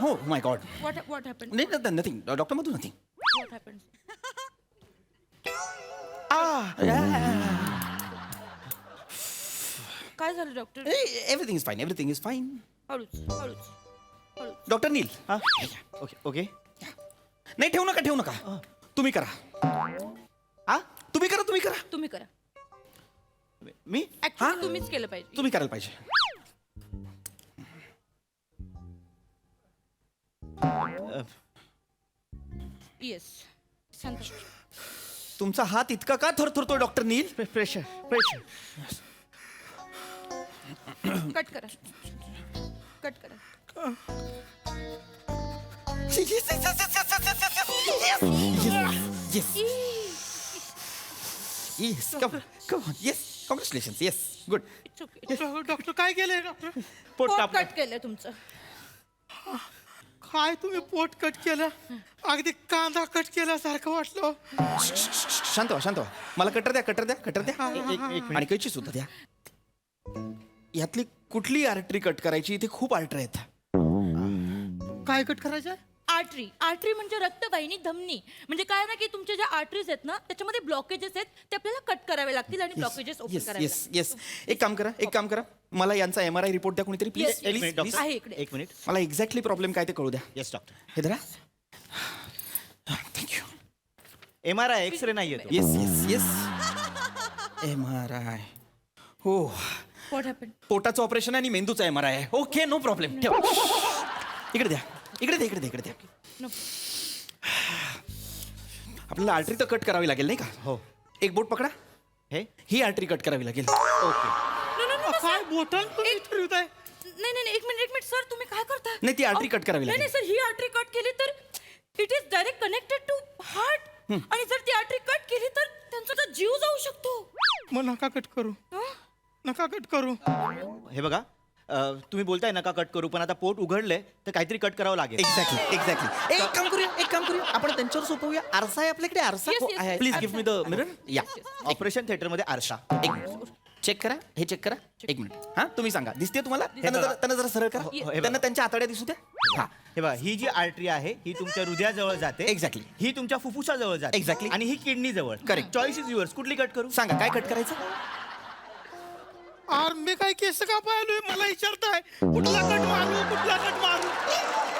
Oh my God. What happen? नाही nothing doctor Madhu nothing. What happen? काय झालं doctor? Everything is fine, everything is fine. हळूच. डॉक्टर नील, हा ओके. नाही ठेवू नका. तुम्ही करा. हा तुम्ही करा. तुम्ही करा. मी ऍक्च्युली तुम्हीच केलं पाहिजे. तुम्ही करायला पाहिजे. येस. शांत. तुमचा हात इतका का थरथरतोय डॉक्टर नील. प्रेशर. कट करा. Yes come on. Yes congratulations. Yes good. It's okay. Doctor काय केलंय डॉक्टर. पोट कट केलंय तुमचं. काय तुम्ही पोट कट केलं, अगदी कांदा कट केल्यासारखं वाटलं. शांत व्हा. मला कटर द्या. आणि कैची सुद्धा द्या. यातली कुठली आर्टरी कट करायची. इथे खूप आर्टरी आहेत. काय कट करायचं. आर्टरी म्हणजे रक्तवाहिनी, धमनी. म्हणजे काय ना की तुमच्या ज्या आर्टरीज आहेत ना त्याच्यामध्ये ब्लॉकेजेस आहेत, ते आपल्याला कट करावे लागतील आणि ब्लॉकेजेस ओपन करावे लागतील. येस. एक काम करा. मला यांचा MRI रिपोर्ट द्या कोणीतरी Yes, प्लीज. yes. प्लीज. आहे इकडे. एक मिनिट. मला एक्झॅक्टली प्रॉब्लेम काय ते कळू द्या. Yes doctor. हे धरा. थँक्यू. MRI एक्सरे नाहीये तो. येस. MRI. हो व्हॉट हॅपन? पोटाचं ऑपरेशन आणि मेंदूचा MRI आहे. Okay, no problem. ठेव. इकडे द्या, इकडे द्या, इकडे द्या, इकडे द्या. आपल्याला आर्टरी तर कट करावी लागेल नाही का? हो. एक बोट पकडा. हे ही आर्टरी कट करावी लागेल. ओके. काय बोटां ठरवत आहे? नाही एक मिनिट सर, तुम्ही काय करता? नाही, ती आर्टरी कट करावी नाही लागेल. सर, ही आर्टरी कट केली तर it is direct connected to heart, आणि जर ती आर्टरी कट केली तर त्यांचा तर जीव जाऊ शकतो. मग नका कट करू, नका कट करू. हे बघा, तुम्ही बोलताय नका कट करू, पण आता पोट उघडलंय तर काहीतरी कट करावं लागेल. एक्झॅक्टली. एक काम करूया, आपण त्यांच्यावर सोपवूया. आरसा आहे आपल्याकडे, आरसा. Yes, yes. Please give me the mirror. या, ऑपरेशन थिएटर मध्ये आरसा. एक मिनिट चेक करा, हे चेक करा. एक मिनिट. हा, तुम्ही सांगा, दिसते तुम्हाला? त्यांना जरा सरळ करा. त्यांना त्यांच्या आतड्या दिसू द्या. हा, हे बघा, ही जी आर्टरी आहे ही तुमच्या हृदयाजवळ जाते. एक्झॅक्टली. ही तुमच्या फुफ्फुसाजवळ जाते. Exactly. आणि ही किडनी जवळ. Correct. Choice is yours. कुठली कट करू? सांगा काय कट करायचं. आर मी काय केस का पाहिलोय? मला विचारताय कुठला कट मारू,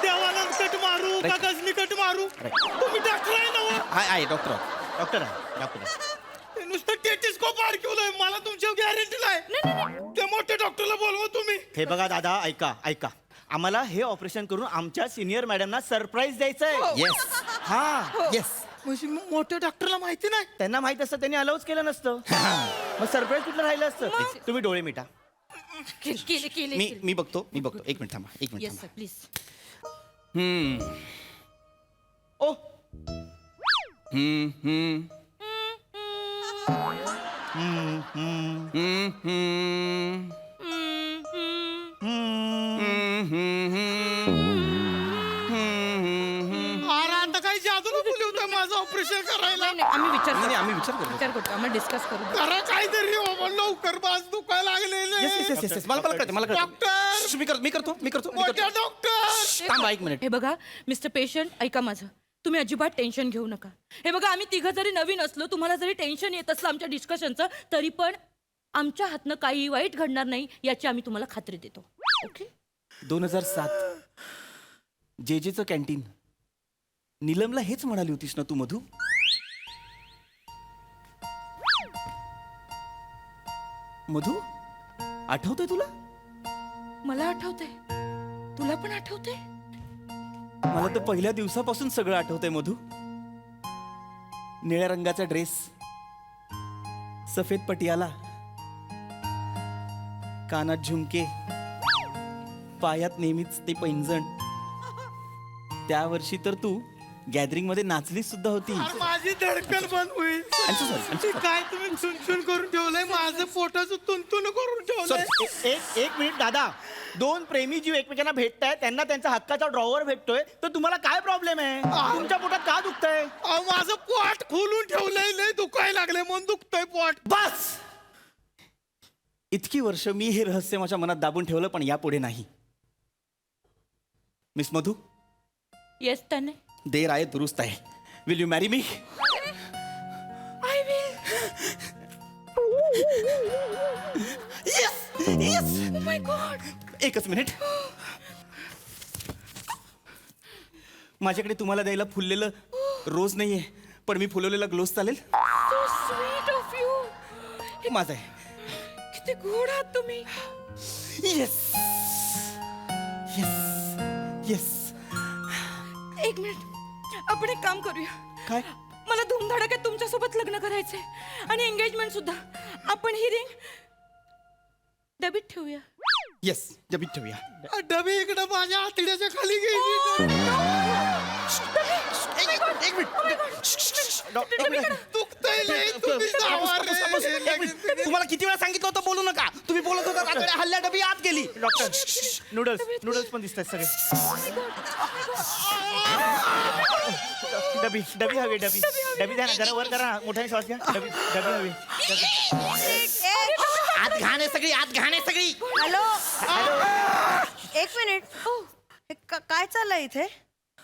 देवाला कट मारू का गजनी कट मारू? तुम्ही डॉक्टर आहे ना? आहे डॉक्टर. डॉक्टर आहे. नुसतं टेटिस्कोप अडकवलंय, मला तुमच्यावर गॅरंटी नाही. त्या मोठ्या डॉक्टरला बोलवा तुम्ही. हे बघा दादा, ऐका. आम्हाला हे ऑपरेशन करून आमच्या सिनियर मॅडमना सरप्राईज द्यायचंय. येस. हा, येस. म्हणजे मोठ्या डॉक्टरला माहिती नाही. त्यांना माहित असतं त्यांनी अलाउच केलं नसतं. मग सरप्राईज कुठलं राहिलं असतं? तुम्ही डोळे मिटा. केली मी बघतो. एक मिनिट थांबा. Yes sir, please. ओ, अरे आता काही जादूला बोलू होता माझं ऑपरेशन करायला. आम्ही विचार नाही, आम्ही विचार करू. विचार करतो, आम्ही डिस्कस करू. करा काहीतरी बाबा, लवकर बाज दुखायला लागलेले. येस. मला कळतं. डॉक्टर, मी करतो. मोठ्या डॉक्टर. थांबा एक मिनिट. हे बघा मिस्टर पेशंट, ऐका माझं. तुम्ही अजिबात टेन्शन घेऊ नका. हे बघा, आम्ही तिघं जरी नवीन असलो, तुम्हाला जरी टेन्शन येत असलं आमच्या डिस्कशनचं, तरी पण आमच्या हातनं काही वाईट घडणार नाही याची आम्ही तुम्हाला खात्री देतो. ओके? 2007 जेजेचं कॅन्टीन. नीलमला हेच म्हणाली होतीस ना तू मधू? मधू, आठवतंय तुला? मला आठवतंय. तुला पण आठवतंय? मला तर पहिल्या दिवसापासून सगळं आठवतंय मधू. निळ्या रंगाचा ड्रेस, सफेद पटियाला, कानात झुमके, पायात नेहमीच ते पैंजण. त्या वर्षी तर तू गॅदरिंग मध्ये नाचलीस सुद्धा होती. अरे माझी धडकन बंद होईल. I'm so sorry. ते काय तुम्ही चुनचुन करून ठेवलंय, माझं पोटाचं तुंतुन करून ठेवलंय. एक मिनिट दादा. दोन प्रेमी जीव एकमेकांना भेटतायत, त्यांना त्यांचा हक्काचा ड्रॉवर भेटतोय, तर तुम्हाला काय प्रॉब्लेम आहे? तुमच्या पोटात का दुखतंय? अहो, माझं पोट खोलून ठेवलंय, लय दुखायला लागले म्हणून दुखतंय पोट. बस. इतकी वर्ष मी हे रहस्य माझ्या मनात दाबून ठेवलं, पण यापुढे नाही. मिस मधू, येस त्याने. देर आहे दुरुस्त आहे. Will you marry me? I will. Yes. My God. एकच मिनिट. माझ्याकडे तुम्हाला द्यायला फुललेलं रोज नाहीये, पण मी फुलवलेला ग्लोज चालेल? So sweet of you. माझा आहे. किती गोड आहात तुम्ही. येस. एक मिनिट, आपण एक काम करूया. काय? मला धूमधडाक्यात तुमच्यासोबत लग्न करायचंय आणि एंगेजमेंट सुद्धा. आपण ही रिंग डबीत ठेवूया. येस, जबीत ठेवूया. डबे इकडं माझ्या आतड्याच्या खाली गेली. एक मिनिट. दुखतंय लय, तुम्ही जावा रे. तुम्हाला किती वेळा सांगितलं होतं बोलू नका? तुम्ही बोलत होता, रात्री हल्ल्या डबी आत गेली. डॉक्टर, नूडल्स पण दिसतात सगळे. डबी हवी. डबी द्या ना, जरा वर करा, मोठ्याने श्वास घ्या. डबी हवी. आत घाण आहे सगळी. हॅलो, एक मिनिट. हे काय चाललंय इथे?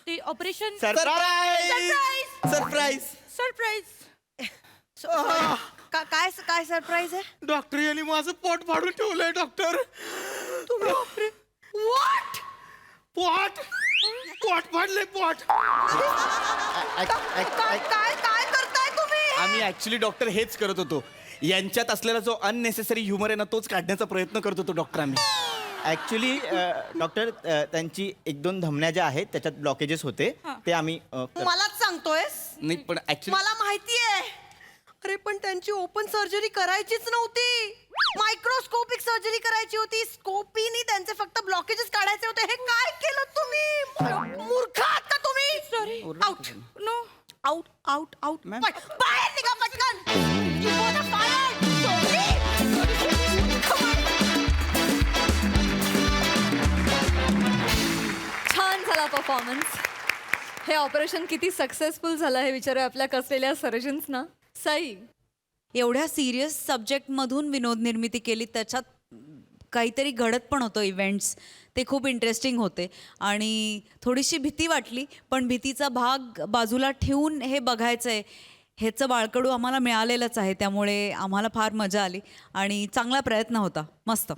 ते ऑपरेशन. सरप्राईज. काय सरप्राईज आहे? डॉक्टर यांनी माझं पोट फाडून ठेवलंय. डॉक्टर, तुम्ही पोट फाडलंय. काय करताय तुम्ही? आम्ही ऍक्च्युली डॉक्टर हेच करत होतो. यांच्यात असलेला जो अननेसेसरी ह्युमर आहे ना तोच काढण्याचा प्रयत्न करतो तो डॉक्टर आम्ही. ऍक्च्युली डॉक्टर त्यांची 1-2 धमन्या ज्या आहेत त्याच्यात ब्लॉकेजेस होते ते आम्ही मलाच सांगतोयस नाही पण ऍक्च्युली मला माहितीये. अरे पण त्यांची ओपन सर्जरी करायचीच नव्हती, मायक्रोस्कोपिक सर्जरी करायची होती. स्कोपीनी त्यांचे फक्त ब्लॉकेजेस काढायचे होते. हे काय केलं तुम्ही? मूर्ख आहात का तुम्ही? Sorry. Out. No. Out out out. बाहेर निघा पटकन. You both are fired. Sorry. Come on. छान झाला परफॉर्मन्स. हे ऑपरेशन किती सक्सेसफुल झालं हे विचारूया आपल्या कसलेल्या सर्जन्सना. साई, एवढ्या सिरियस सब्जेक्टमधून विनोद निर्मिती केली, त्याच्यात काहीतरी घडत पण होतं इव्हेंट्स, ते खूप इंटरेस्टिंग होते आणि थोडीशी भीती वाटली, पण भीतीचा भाग बाजूला ठेवून हे बघायचं आहे ह्याचं बाळकडू आम्हाला मिळालेलंच आहे, त्यामुळे आम्हाला फार मजा आली आणि चांगला प्रयत्न होता. मस्त.